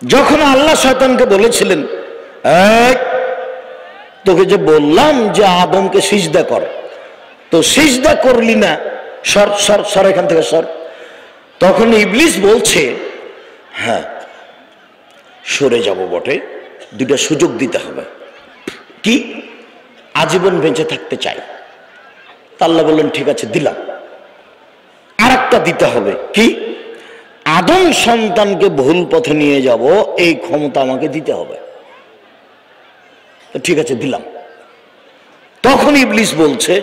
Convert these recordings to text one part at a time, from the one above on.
যখন আল্লাহ শয়তানকে বলেছিলেন, তোকে যে বললাম যে আদমকে সিজদা কর, তো সিজদা করলি না, সর সর সর এখান থেকে সর। তখন ইবলিস বলছে, হ্যাঁ সরে যাব বটে, দুইটা সুযোগ দিতে হবে। কি? আজীবন বেঁচে থাকতে চাই। আল্লাহ বললেন ঠিক আছে দিলাম। আর একটা দিতে হবে। কি? আদম সন্তানকে ভুল পথে নিয়ে যাব, এই ক্ষমতা আমাকে দিতে হবে। তো ঠিক আছে দিলাম। তখন ইবলিস বলছে,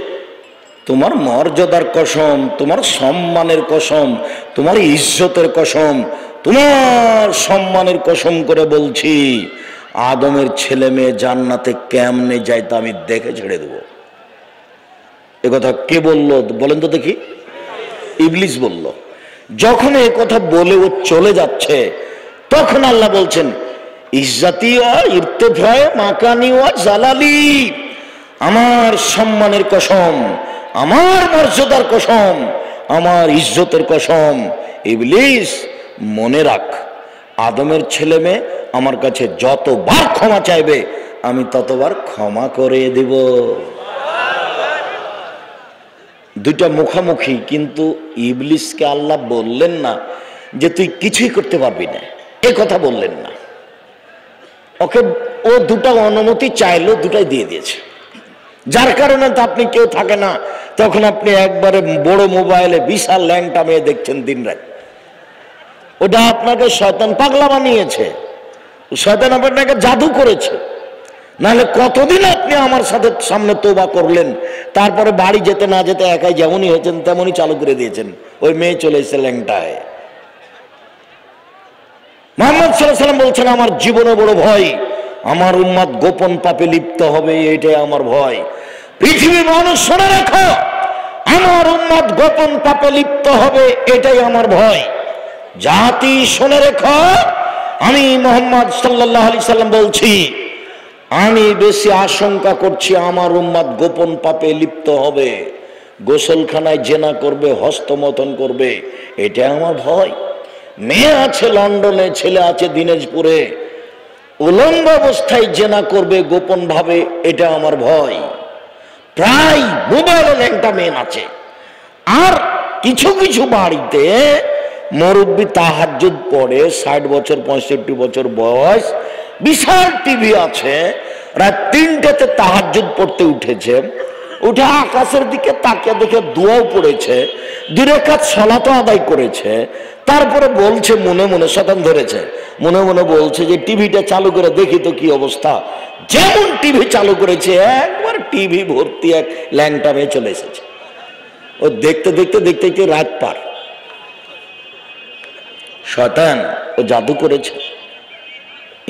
তোমার মর্যাদার কসম, তোমার সম্মানের কসম, তোমার ইজ্জতের কসম, তোমার সম্মানের কসম করে বলছি, আদমের ছেলে মেয়ে জান্নাতে কেমনে যায় তা আমি দেখে ছেড়ে দেব। এ কথা কে বলল বলেন তো দেখি? ইবলিস বলল। যখন এ কথা বলে ও চলে যাচ্ছে, তখন আল্লাহ বলছেন, ইজ্জতি ওয়া ইরতিফায়ে মাকানি ওয়া জালালি, আমার সম্মানের কসম, আমার মর্যাদার কসম, আমার ইজ্জতের কসম, ইবলিস মনে রাখ, আদমের ছেলে মেয়ে আমার কাছে যতবার ক্ষমা চাইবে আমি ততবার ক্ষমা করে দেব। দুইটা মুখামুখি, কিন্তু ইবলিসকে আল্লাহ বললেন না যে তুই কিছুই করতে পারবি না, এ কথা বললেন না। ওকে ও দুটা অনুমতি চাইলো, দুটাই দিয়ে দিয়েছে। যার কারণে তো আপনি কেউ থাকে না, তখন আপনি একবারে বড় মোবাইলে বিশাল ল্যাংটা মেয়ে দেখছেন দিন রাত। ওটা আপনাকে শয়তান পাগলা বানিয়েছে, শয়তান আপনাকে জাদু করেছে। নাহলে কতদিন আপনি আমার সাথে সামনে তওবা করলেন, তারপরে বাড়ি যেতে না যেতে একাই যেমনই হয়েছেন তেমনই চালু করে দিয়েছেন। ওই মেয়ে চলে এসেছে ল্যাংটায়। মুহাম্মদ সাল্লাল্লাহু আলাইহি ওয়াসাল্লাম বলছেন, আমার জীবনে বড় ভয়, আমার উম্মত গোপন পাপে লিপ্ত হবে, এটাই আমার ভয়। পৃথিবীর মানুষ শুনে রাখো, আমার উম্মত গোপন পাপে লিপ্ত হবে, এটাই আমার ভয়। জাতি শুনে রেখো, আমি মুহাম্মদ সাল্লাল্লাহু আলাইহি সাল্লাম বলছি, আমি বেশি আশঙ্কা করছি আমার উম্মত গোপন পাপে লিপ্ত হবে, গোসলখানায় জেনা করবে, হস্তমথন করবে, এটা আমার ভয়। মেয়ে আছে লন্ডনে, ছেলে আছে দিনাজপুরে, উলঙ্গ অবস্থায় জেনা করবে গোপন ভাবে, এটা আমার ভয়। প্রায় মোবাইলে ল্যাংটা মেয়ে আছে। আর কিছু কিছু বাড়িতে মুরব্বি তাহাজ্জুদ পড়ে, 60 বছর 65 বছর বয়স, বিশাল টিভি আছে, রাত 3টাতে তাহাজ্জুদ পড়তে উঠেছে, উঠে আকাশের দিকে তাকিয়ে দেখে দোয়াও পড়েছে, 2 রাকাত সালাতও আদায় করেছে। তারপরে বলছে মনে মনে, শয়তান ধরেছে, মনে মনে বলছে যে টিভিটা চালু করে দেখি তো কি অবস্থা। যেমন টিভি চালু করেছে, একবার টিভি ভর্তি এক ল্যাংটা মেয়ে চলে এসেছে। ও দেখতে দেখতে দেখতে দেখতে রাত পার। শয়তান ও জাদু করেছে।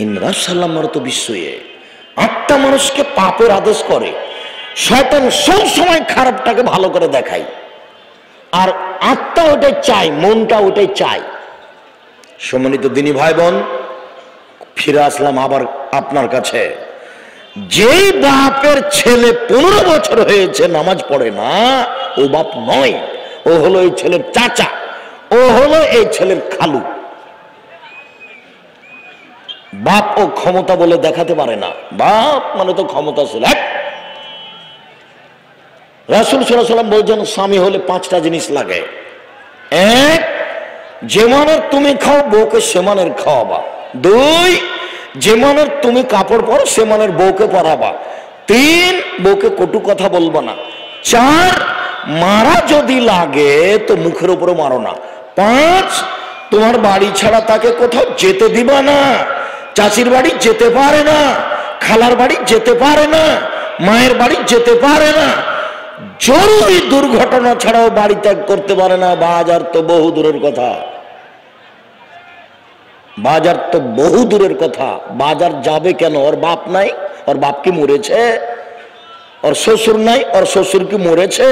ইমরান সাল্লামের তো বিশ্বয়ে আত্মা মানুষকে পাপের আদেশ করে, শয়তান সব সময় খারাপটাকে ভালো করে দেখায়, আর আত্মা ওটাই চাই, মনটা ওটাই চাই। সম্মানিত দিনী ভাই বোন, ফিরে আসলাম আবার আপনার কাছে। যেই বাপের ছেলে 15 বছর হয়েছে নামাজ পড়ে না, ও বাপ নয়, ও হলো এই ছেলের চাচা, ও হলো এই ছেলের খালু। বাপ ও ক্ষমতা বলে দেখাতে পারে না, বাপ মানে তো ক্ষমতাশীল। রাসূল সাল্লাল্লাহু আলাইহি ওয়াসাল্লাম বলছেন, স্বামী হলে 5টা জিনিস লাগে। 1, যে মানের তুমি খাও বউকে সে মানের খাওয়াবা। 2, যে মানের তুমি কাপড় পরো সে মানের বউকে পরাবা। 3, বউকে কটু কথা বলবা না। 4, মারা যদি লাগে তো মুখের উপরে মারো না। 5, তোমার বাড়ি ছাড়া তাকে কোথাও যেতে দিবা না। চাচির বাড়ি যেতে পারে না, খালার বাড়ি যেতে পারে না, মায়ের বাড়ি যেতে পারে না, জরুরি দুর্ঘটনা ছাড়াও বাড়ি ত্যাগ করতে পারে না। বাজার তো বহু দূরের কথা, বাজার তো বহু দূরের কথা। বাজার যাবে কেন? ওর বাপ নাই, ওর বাপ কি মরেছে? ওর শ্বশুর নাই, ওর শ্বশুর কি মরেছে?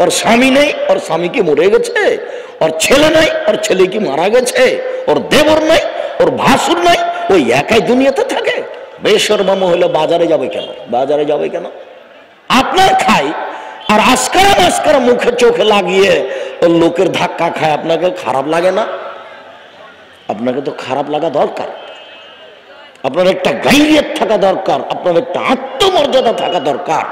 ওর স্বামী নেই, ওর স্বামী কি মরে গেছে? ওর ছেলে নাই, ওর ছেলে কি মারা গেছে? ওর দেবর নাই, ওর ভাসুর নাই, ওই একাই দুনিয়াতে থাকে। বেশরমা মহিলা বাজারে যাবে কেন? বাজারে যাবে কেন? আপনার খাই আর আজকারা আজকারা মুখে চোখে লাগিয়ে ওর লোকের ধাক্কা খায়, আপনাকে খারাপ লাগে না? আপনাকে তো খারাপ লাগা দরকার। আপনার একটা গাইরিয়ত থাকা দরকার, আপনার একটা আত্মমর্যাদা থাকা দরকার।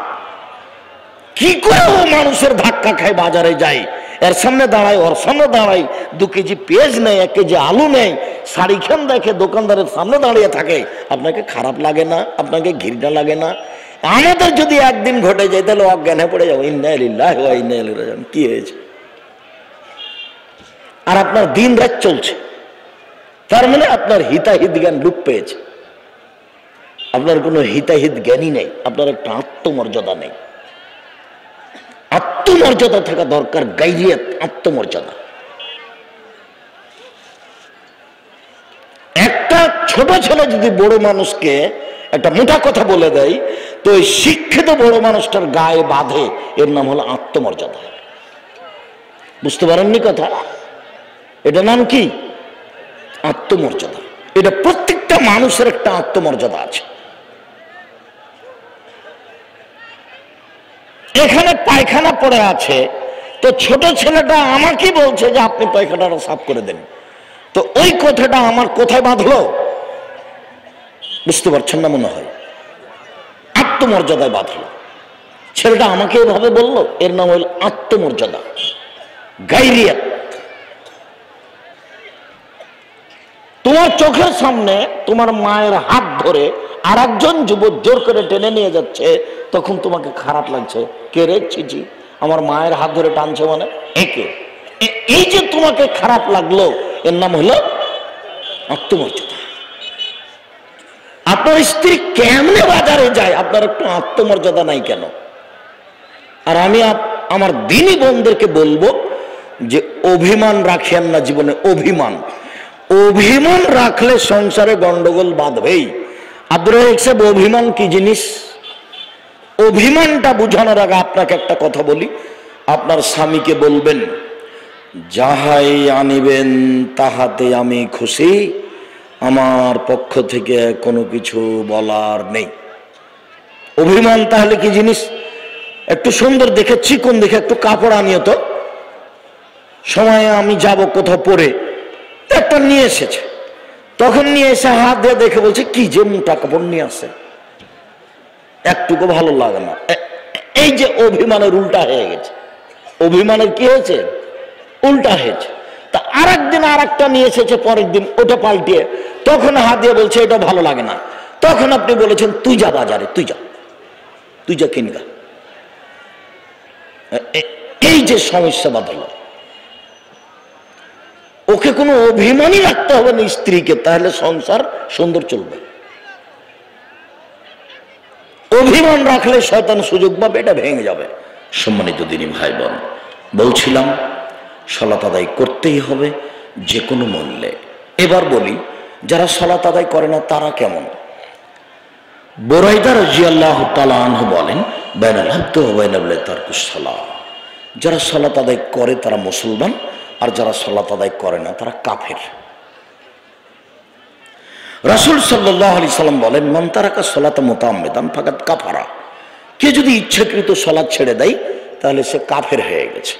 কি করে ও মানুষের ধাক্কা খায়, বাজারে যায়, এর সামনে দাঁড়ায়, ওর সামনে দাঁড়ায়, 2 কেজি পেঁয়াজ নেয়, 1 কেজি আলু নেয়, শাড়িখান দেখে দোকানদারের সামনে দাঁড়িয়ে থাকে, আপনাকে খারাপ লাগে না? আপনাকে ঘৃণা লাগে না? আমাদের যদি একদিন ঘটে যায় তাহলে অজ্ঞান হয়ে পড়ে যাবো, ইন্না লিল্লাহি ওয়া ইন্না ইলাইহি রাজিউন। কি হয়েছে? আর আপনার দিন রাত চলছে, তার মানে আপনার হিতাহিত জ্ঞান লোপ পেয়েছে। আপনার কোনো হিতাহিত জ্ঞানই নেই, আপনার একটা আত্মমর্যাদা নেই। আত্মমর্যাদা থাকা দরকার, গাইরিয়ত, আত্মমর্যাদা। একটা ছোট ছেলে যদি বড় মানুষকে একটা মোটা কথা বলে দেয়, তো ওই শিক্ষিত বড় মানুষটার গায়ে বাঁধে, এর নাম হলো আত্মমর্যাদা। বুঝতে পারেননি কথা? এটা নাম কি? আত্মমর্যাদা। এটা প্রত্যেকটা মানুষের একটা আত্মমর্যাদা আছে। এখানে পায়খানা পড়ে আছে, তো ছোট ছেলেটা আমাকে বলছে যে আপনি পায়খানাটা সাফ করে দেন, তো ওই কথাটা আমার কোথায় বাঁধলো? বুঝতে পারছেন না মনে হয়? আত্মমর্যাদায় বাঁধলো। ছেলেটা আমাকে এভাবে বললো, এর নাম হল আত্মমর্যাদা, গাইরিয়ত। তোমার চোখের সামনে তোমার মায়ের হাত ধরে আর একজন যুবক জোর করে টেনে নিয়ে যাচ্ছে, তখন তোমাকে খারাপ লাগছে, কে রে, ছিজি, আমার মায়ের হাত ধরে টানছে মানে একে। এই যে তোমাকে খারাপ লাগলো, এর নাম হলো আত্মমর্যাদা। আপনার স্ত্রী কেমনে বাজারে যায়, আপনার একটু আত্মমর্যাদা নাই কেন? আর আমি আমার দিনী বোনদেরকে বলবো যে অভিমান রাখেন না জীবনে। অভিমান রাখলে সংসারে গন্ডগোল বাঁধবেই। আব্দুর রাজ্জাক সাহেব, অভিমান কি জিনিস? অভিমানটা বুঝানোর আগে আপনাকে একটা কথা বলি। আপনার স্বামীকে বলবেন, যাহাই আনিবেন তাহাতে আমি খুশি, আমার পক্ষ থেকে কোনো কিছু বলার নেই। অভিমান তাহলে কি জিনিস? একটু সুন্দর দেখে, চিকন দেখে একটু কাপড় আনিও তো, সময়ে আমি যাব কোথাও পরে, একটা নিয়ে এসেছে, তখন নিয়ে এসে হাত দিয়ে দেখে বলছে কি যে মোটা কাপড় নিয়ে আসে, একটুকু ভালো লাগে না। এই যে অভিমানের উল্টা হয়ে গেছে। অভিমানের কি হয়েছে? উল্টা হয়েছে। তা আর একদিন আর একটা নিয়ে এসেছে, পরের দিন ওটা পাল্টিয়ে, তখন হাত দিয়ে বলছে এটা ভালো লাগে না। তখন আপনি বলেছেন তুই যা বাজারে, তুই যা কিনগা। এই যে সমস্যা বাঁধলো, ওকে কোনো অভিমানই রাখতে হবে না স্ত্রীকে, তাহলে সংসার সুন্দর চলবে। অভিমান রাখলে শয়তান সুযোগ পাবে, এটা ভেঙে যাবে। সম্মানিত দিনী ভাই বোন, বলছিলাম সালাত আদায় করতেই হবে যে কোনো মূল্যে। এবার বলি, যারা সালাত আদায় করে না তারা কেমন? বুরাইদা রাদিয়াল্লাহু তাআলা আনহু বলেন, বাইনাল আবদি ওয়া বাইনাল তারকুস সালাহ, যারা সালাত আদায় করে তারা মুসলমান, আর যারা সালাত আদায় করে না তারা কাফের। রাসূল সাল্লাল্লাহু আলাইহি সাল্লাম বলেন, মান তারাকা সালাতা মুতাআম্মিদান ফাকাদ কাফারা, কে যদি ইচ্ছাকৃত সালাত ছেড়ে দেয় তাহলে সে কাফের হয়ে গেছে।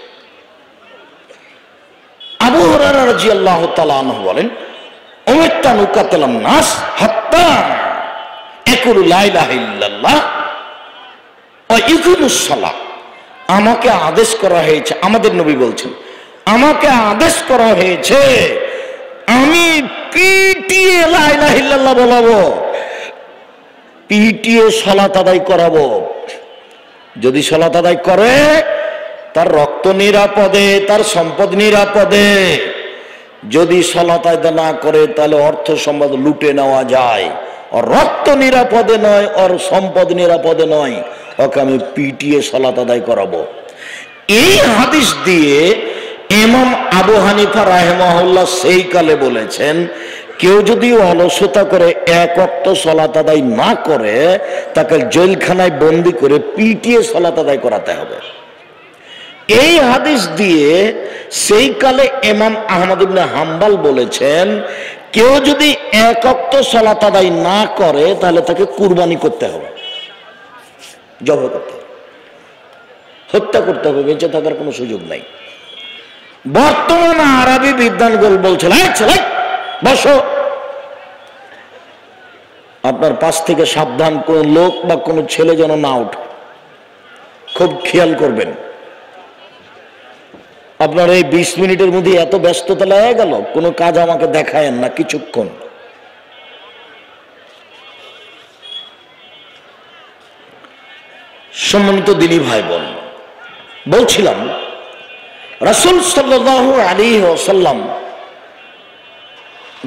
আবু হুরায়রা রাদিয়াল্লাহু তাআলা আনহু বলেন, উমিরতু আন উকাতিলান নাস হাত্তা ইয়াকুলু লা ইলাহা ইল্লাল্লাহ ওয়া ইকিমুস সালাহ, আমাকে আদেশ করা হয়েছে, আমাদের নবী বলছেন, আমাকে আদেশ করা হয়েছে আমি পিটিয়ে লা ইলাহা ইল্লাল্লাহ বলাবো, পিটিয়ে সালাত আদায় করাবো। যদি সালাত আদায় করে তার রক্ত নিরাপদে, তার সম্পদ নিরাপদে। যদি সালাত আদায় না করে তাহলে অর্থ সম্পদ লুটে নেওয়া যায়। ওর রক্ত নিরাপদে নয়, ওর সম্পদ নিরাপদে নয়, ওকে আমি পিটিয়ে সালাত আদায় করাবো। এই হাদিস দিয়ে ইমাম আবু হানিফা রাহিমাহুল্লাহ সেই কালে বলেছেন, কেউ যদি অলসতা করে এক ওয়াক্ত সালাত আদায় না করে তাকে জেলখানায় বন্দি করে পিটিয়ে সালাত আদায় করাতে হবে। এই হাদিস দিয়ে সেই কালে ইমাম আহমদ ইবনে হাম্বল বলেছেন, কেউ যদি এক ওয়াক্ত সালাত আদায় না করে তাহলে তাকে কুরবানি করতে হবে, জবাই করতে হবে, হত্যা করতে হবে, বেঁচে থাকার কোনো সুযোগ নাই। বর্তমান আরবি বিদ্বানগুলো বলছিল, বসো, আপনার পাশ থেকে সাবধান, কোন লোক বা কোনো ছেলে যেন না ওঠে, খুব খেয়াল করবেন। আপনার এই 20 মিনিটের মধ্যে এত ব্যস্ততা লেগে গেল, কোনো কাজ আমাকে দেখায়েন না কিছুক্ষণ। সম্মানিত দিনী ভাই বোন, বলছিলাম রাসূল সাল্লাল্লাহু আলাইহি ওয়াসাল্লাম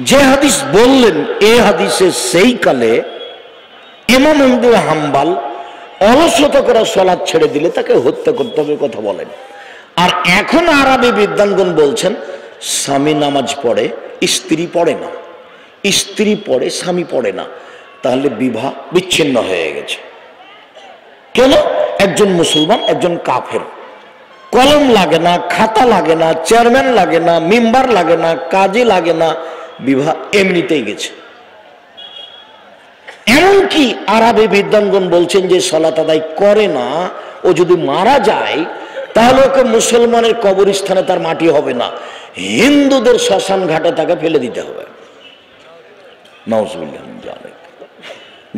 যে হাদিস বললেন, এই হাদিসে সেই কালে ইমাম আহমদ বিন হাম্বল অলসতা করে সালাত ছেড়ে দিলে তাকে হত্যা করতে হবে কথা বলেন। আর এখন আরবি বিদ্বানগণ বলছেন স্বামী নামাজ পড়ে, স্ত্রী পড়ে না, স্ত্রী পড়ে, স্বামী পড়ে না, তাহলে বিবাহ বিচ্ছিন্ন হয়ে গেছে। কেন? একজন মুসলমান, একজন কাফের। কলম লাগে না, খাতা লাগে না, চেয়ারম্যান লাগে না, মেম্বার লাগে না, কাজী লাগে না, বিবাহ এমনিতেই গেছে। এমনকি আরবি বিদ্বানগণ বলছেন যে সালাত আদায় করে না, ও যদি মারা যায় তাহলে ওকে মুসলমানের কবরস্থানে তার মাটি হবে না, হিন্দুদের শ্মশান ঘাটে তাকে ফেলে দিতে হবে। নাউজুবিল্লাহ।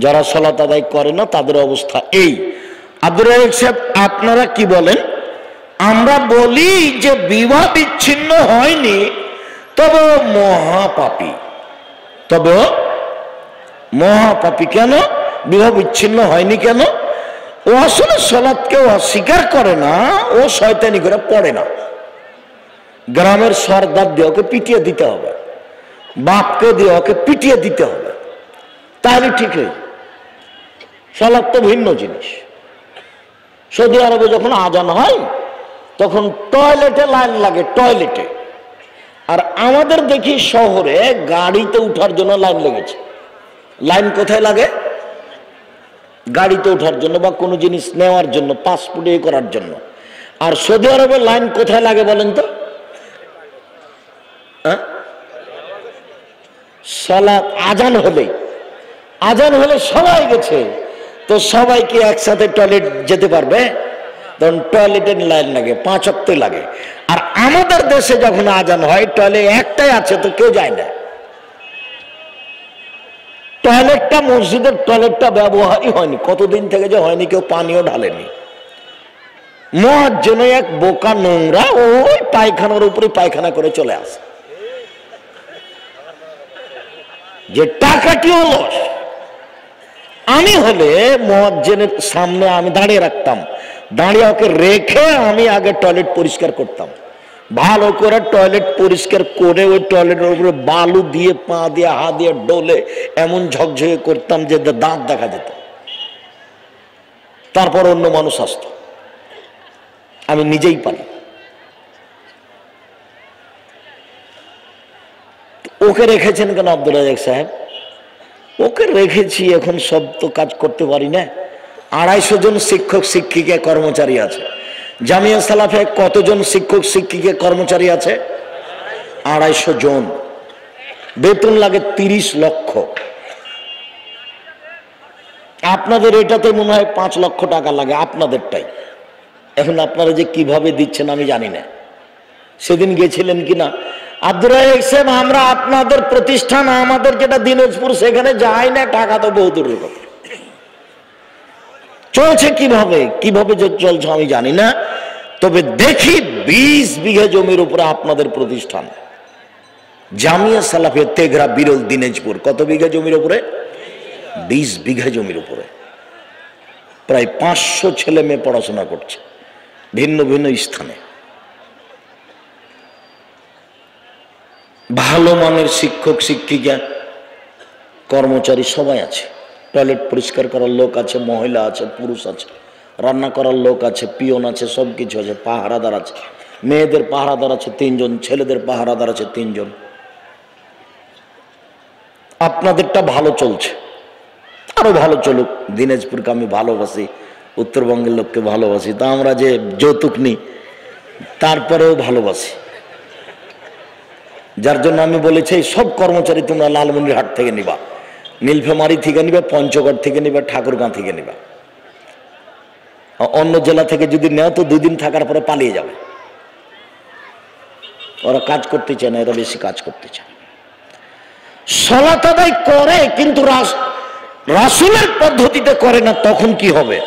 যারা সালাত আদায় করে না তাদের অবস্থা এই। আব্দুর রাজ্জাক সাহেব, আপনারা কি বলেন? আমরা বলি যে বিবাহ বিচ্ছিন্ন হয়নি, তবে মহাপাপী। তবে মহাপাপী কেন? বিবাহ বিচ্ছিন্ন হয়নি কেন? ও আসলে সালাতকে অস্বীকার করে না, ও শয়তানি করে পড়ে না। গ্রামের সর্দার দিয়ে ওকে পিটিয়ে দিতে হবে, বাপকে দিয়ে ওকে পিটিয়ে দিতে হবে, তাহলে ঠিক হয়ে। সালাত তো ভিন্ন জিনিস। সৌদি আরবে যখন আজান হয় তখন টয়লেটে লাইন লাগে, টয়লেটে। আর আমাদের দেখি শহরে গাড়িতে উঠার জন্য লাইন লেগেছে। লাইন কোথায় লাগে? গাড়িতে ওঠার জন্য বা কোনো জিনিস নেওয়ার জন্য, পাসপোর্ট এ করার জন্য। আর সৌদি আরবে লাইন কোথায় লাগে বলেন তো? সালাত আজান হলে সবাই গেছে, তো সবাই কি একসাথে টয়লেট যেতে পারবে? তখন টয়লেটের লাইন লাগে, 5 ওয়াক্ত লাগে। আর আমাদের দেশে যখন আজান হয় টয়লেট একটাই আছে, তো কেউ যায় না। টয়লেটটা, মসজিদের টয়লেটটা ব্যবহারই হয়নি, কতদিন থেকে যে হয়নি, কেউ পানিও ঢালেনি। মুয়াজ্জিন এক বোকা নোংরা, ওই পায়খানার উপরে পায়খানা করে চলে আসে। যে টাকাটিও লস। আমি হলে মুয়াজ্জিনের সামনে আমি দাঁড়িয়ে রাখতাম, দাঁড়িয়ে ওকে রেখে আমি আগে টয়লেট পরিষ্কার করতাম, ভালো করে টয়লেট পরিষ্কার করে ওই টয়লেটের উপরে বালু দিয়ে, পা দিয়ে, হাত দিয়ে ডলে এমন ঝকঝকে করতাম যে দাঁত দেখা যেত। তারপর অন্য মানুষ আসতো, আমি নিজেই পারি। ওকে রেখেছেন কেন আব্দুর রাজ্জাক সাহেব? ওকে রেখেছি, এখন সব তো কাজ করতে পারি না। 250 জন শিক্ষক শিক্ষিকা কর্মচারী আছে। জামিয়া সালাফে কতজন শিক্ষক শিক্ষিকা কর্মচারী আছে? 250 জন। বেতন লাগে 30 লক্ষ। আপনাদের এটাতে মনে হয় 5 লক্ষ টাকা লাগে, আপনাদেরটাই। এখন আপনারা যে কিভাবে দিচ্ছেন আমি জানি না। সেদিন গেছিলেন কিনা আব্দুর রাজ্জাক সাহেব? আমরা আপনাদের প্রতিষ্ঠান, আমাদের যেটা দিনাজপুর, সেখানে যাই না, টাকা তো বহু দূরের কথা। চলছে কিভাবে যে চলছে আমি জানি না, তবে দেখি 20 বিঘা জমির উপরে আপনাদের প্রতিষ্ঠান জামিয়া সালাফিয়া তেঘরা বিরল দিনাজপুর। কত বিঘা জমির উপরে? 20 বিঘা জমির উপরে। প্রায় 500 ছেলে মেয়ে পড়াশোনা করছে ভিন্ন ভিন্ন স্থানে। ভালো মানের শিক্ষক শিক্ষিকা কর্মচারী সবাই আছে। টয়লেট পরিষ্কার করার লোক আছে, মহিলা আছে, পুরুষ আছে, রান্না করার লোক আছে, পিয়ন আছে, সব কিছু আছে। পাহারাদার আছে, মেয়েদের পাহারাদার আছে 3 জন, ছেলেদের পাহারাদার আছে 3 জন। আপনাদেরটা ভালো চলছে, আরো ভালো চলুক। দিনাজপুরকে আমি ভালোবাসি, উত্তরবঙ্গের লোককে ভালোবাসি, তা আমরা যে যৌতুক নিই তারপরেও ভালোবাসি। যার জন্য আমি বলেছি সব কর্মচারী তোমরা লালমনিরহাট থেকে নিবা, নীলফামারী থেকে নিবা, পঞ্চগড় থেকে নিবা, ঠাকুরগাঁ থেকে নিবা। অন্য জেলা থেকে যদি নেও তো 2 দিন থাকার পরে পালিয়ে যাবে। ওরা কাজ করতে চায় না, এরা বেশি কাজ করতে চায়। সালাত আদায় করে কিন্তু রাসূলের পদ্ধতিতে করে না তখন কি হবে?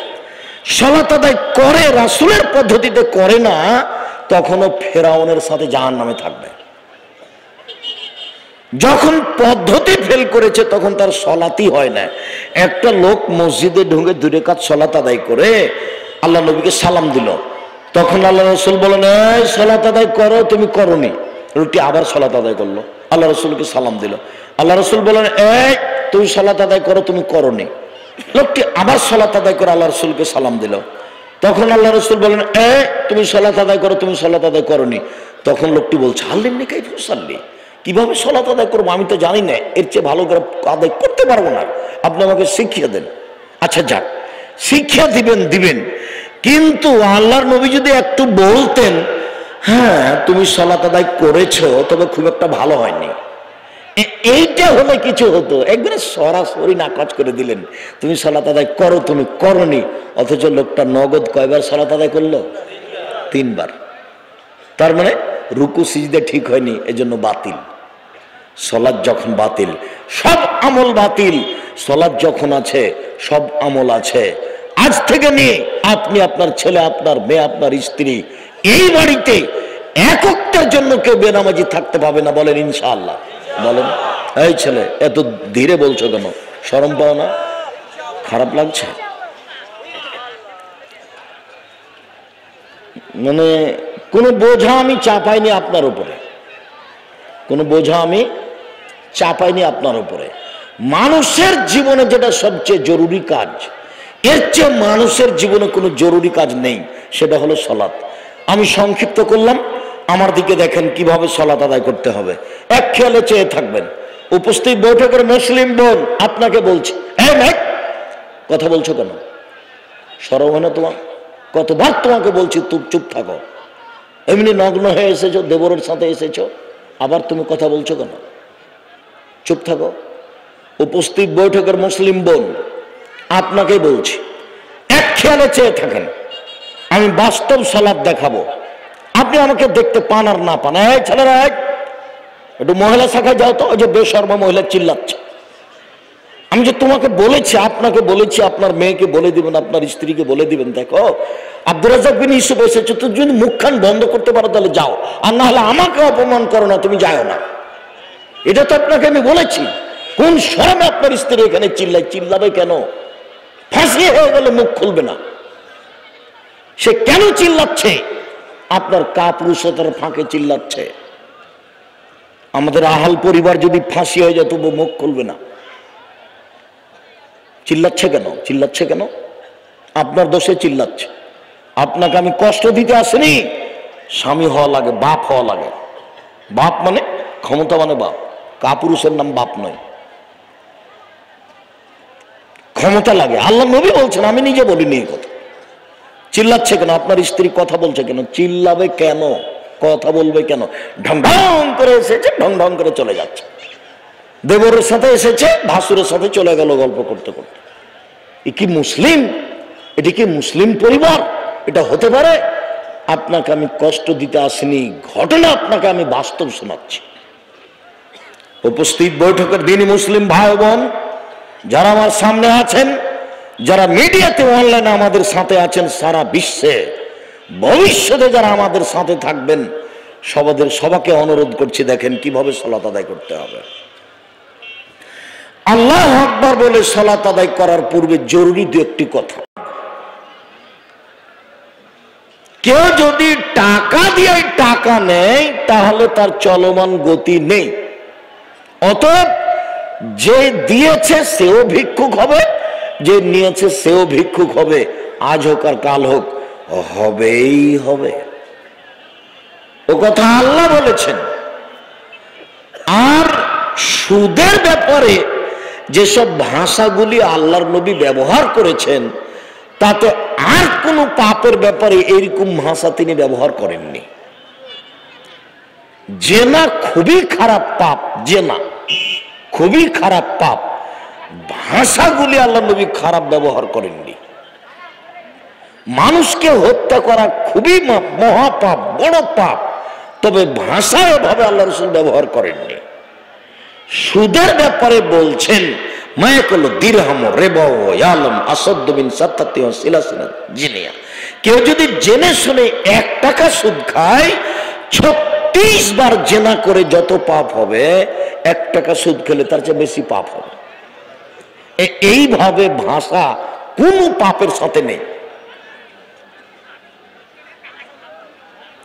সালাত আদায় করে রাসূলের পদ্ধতিতে করে না, তখনও ফেরাউনের সাথে জাহান্নামে থাকবে। যখন পদ্ধতি ফেল করেছে তখন তার সালাতই হয় না। একটা লোক মসজিদে ঢুকে 2 রাকাত সালাত আদায় করে আল্লাহ নবীকে সালাম দিল, তখন আল্লাহ রাসূল বলেন, এই সালাত আদায় করো, তুমি করনি। লোকটি আবার সালাত আদায় করলো, আল্লাহ রাসূলকে সালাম দিল, আল্লাহ রাসূল বলেন, এই তুমি সালাত আদায় করো, তুমি করনি। লোকটি আবার সালাত আদায় করে আল্লাহ রাসূলকে সালাম দিল, তখন আল্লাহ রাসূল বলেন, এই তুমি সালাত আদায় করো, তুমি সালাত আদায় করনি। তখন লোকটি বলছে, আল্লিমনি কাইফা উসাল্লি, কিভাবে সালাত আদায় করবো আমি তো জানি না, এর চেয়ে ভালো করে আদায় করতে পারবো না, আপনি আমাকে শিখিয়ে দেন। আচ্ছা যাক, শিক্ষা দিবেন, কিন্তু আল্লাহর নবী যদি একটু বলতেন, হ্যাঁ তুমি সালাত আদায় করেছো, তবে খুব একটা ভালো হয়নি, এইটা হলে কিছু হতো। একবারে সরাসরি নাকচ করে দিলেন, তুমি সালাত আদায় করো, তুমি করনি। অথচ লোকটা নগদ কয়বার সালাত আদায় করলো? 3 বার। তার মানে রুকু সিজদা ঠিক হয়নি, এজন্য বাতিল। সালাত যখন বাতিল, সব আমল বাতিল। সালাত যখন আছে, সব আমল আছে। আজ থেকে নিয়ে আপনি, আপনার ছেলে, আপনার মেয়ে, আপনার স্ত্রী, এই বাড়িতে এক ওয়াক্তের জন্য কেউ বেনামাজি থাকতে পাবে না, বলেন ইনশাআল্লাহ। বলেন, এই ছেলে এত ধীরে বলছো কেন? শরম পাও না? খারাপ লাগছে? মানে কোনো বোঝা আমি চাপাইনি আপনার উপরে, কোনো বোঝা আমি চাপাইনি আপনার উপরে। মানুষের জীবনে যেটা সবচেয়ে জরুরি কাজ, এর চেয়ে মানুষের জীবনে কোনো জরুরি কাজ নেই, সেটা হলো সালাত। আমি সংক্ষিপ্ত করলাম, আমার দিকে দেখেন কিভাবে সালাত আদায় করতে হবে, এক খেয়ালে চেয়ে থাকবেন। উপস্থিত বৈঠকের মুসলিম বোন, আপনাকে বলছি, কথা বলছো কেন? শরম হয় না তোমার? কতবার তোমাকে বলছি চুপ থাকো। এমনি নগ্ন হয়ে এসেছো, দেবরের সাথে এসেছো, আবার তুমি কথা বলছো কেন? চুপ থাকো। উপস্থিত বৈঠকের মুসলিম বোন, আপনাকে বলছি, এক খেয়ালে চেয়ে থাকেন, আমি বাস্তব সালাত দেখাবো। আপনি আমাকে দেখতে পান আর না পান, এই ছেলেরা একটু মহিলা শাখায় যাও তো, ওই যে বেশর্মা মহিলা চিল্লাচ্ছে। আমি যে তোমাকে বলেছি, আপনাকে বলেছি, আপনার মেয়েকে বলে দিবেন, আপনার স্ত্রীকে বলে দিবেন, দেখো আব্দুর রাজ্জাক বিন ইউসুফ এসেছে, তো যদি মুখখান বন্ধ করতে পারো তাহলে যাও, আর না হলে আমাকে অপমান করো না, তুমি যাও না। এটা তো আপনাকে আমি বলেছি। কোন শরমে আপনার স্ত্রী এখানে চিল্লাবে কেন? ফাঁসি হয়ে গেলে মুখ খুলবে না। সে কেন চিল্লাচ্ছে? আপনার কাপুরুষতার ফাঁকে চিল্লাচ্ছে। আমাদের আহাল পরিবার যদি ফাঁসি হয়ে যায় তবু মুখ খুলবে না। চিল্লাচ্ছে কেন? আপনার দোষে চিল্লাচ্ছে। আপনাকে আমি কষ্ট দিতে আসিনি। স্বামী হওয়া লাগে, বাপ হওয়া লাগে। বাপ মানে ক্ষমতা, মানে বাপ। কাপুরুষের নাম বাপ নয়, ক্ষমতা লাগে। আল্লাহ নবী বলছেন, আমি নিজে বলিনি এই কথা। চিল্লাচ্ছে কেন? আপনার স্ত্রী কথা বলছে কেন? চিল্লাবে কেন? কথা বলবে কেন? ঢং ঢং করে এসেছে, ঢং ঢং করে চলে যাচ্ছে। দেবরের সাথে এসেছে, ভাসুরের সাথে চলে গেল গল্প করতে করতে। এ কি মুসলিম? এটি কি মুসলিম পরিবার? এটা হতে পারে? আপনাকে আমি কষ্ট দিতে আসিনি, ঘটনা আপনাকে আমি বাস্তব শোনাচ্ছি। উপস্থিত বৈঠকের দিনই মুসলিম ভাই বোন যারা আমার সামনে আছেন, যারা মিডিয়াতে অনলাইনে আমাদের সাথে আছেন, সারা বিশ্বে ভবিষ্যতে যারা আমাদের সাথে থাকবেন, সবাকে অনুরোধ করছি, দেখেন কিভাবে সালাত আদায় করতে হবে। আল্লাহু আকবার বলে সালাত আদায় করার পূর্বে জরুরি 2-1টি কথা। কেউ যদি টাকা দিয়ে টাকা নেয় তাহলে তার চলমান গতি নেই। অতএব যে দিয়েছে সেও ভিক্ষুক হবে, যে নিয়েছে সেও ভিক্ষুক হবে। আজ হোক আর কাল হোক, হবেই হবে। ও কথা আল্লাহ বলেছেন। আর সুদের ব্যাপারে যেসব ভাষাগুলি আল্লাহর নবী ব্যবহার করেছেন, তাতে আর কোনো পাপের ব্যাপারে এইরকম ভাষা তিনি ব্যবহার করেননি। জেনা খুবই খারাপ পাপ, জেনা খুবই খারাপ পাপ। ভাষাগুলি আল্লাহ নবী খারাপ ব্যবহার করেননি। মানুষকে হত্যা করা খুবই মহাপাপ, বড় পাপ, তবে ভাষা এভাবে আল্লাহ রাসূল ব্যবহার করেননি। সুদের ব্যাপারে বলছেন মায়াকুল দিরহাম রেবা ইয়ালাম আসাদ্দু মিন সাত্তাতি ওয়া সিলাসিনা জিনিয়া। কেউ যদি জেনে শুনে 1 টাকা সুদ খায়, 36 বার জেনা করে যত পাপ হবে, 1 টাকা সুদ খেলে তার চেয়ে বেশি পাপ হবে। এইভাবে ভাষা কোন পাপের সাথে নেই।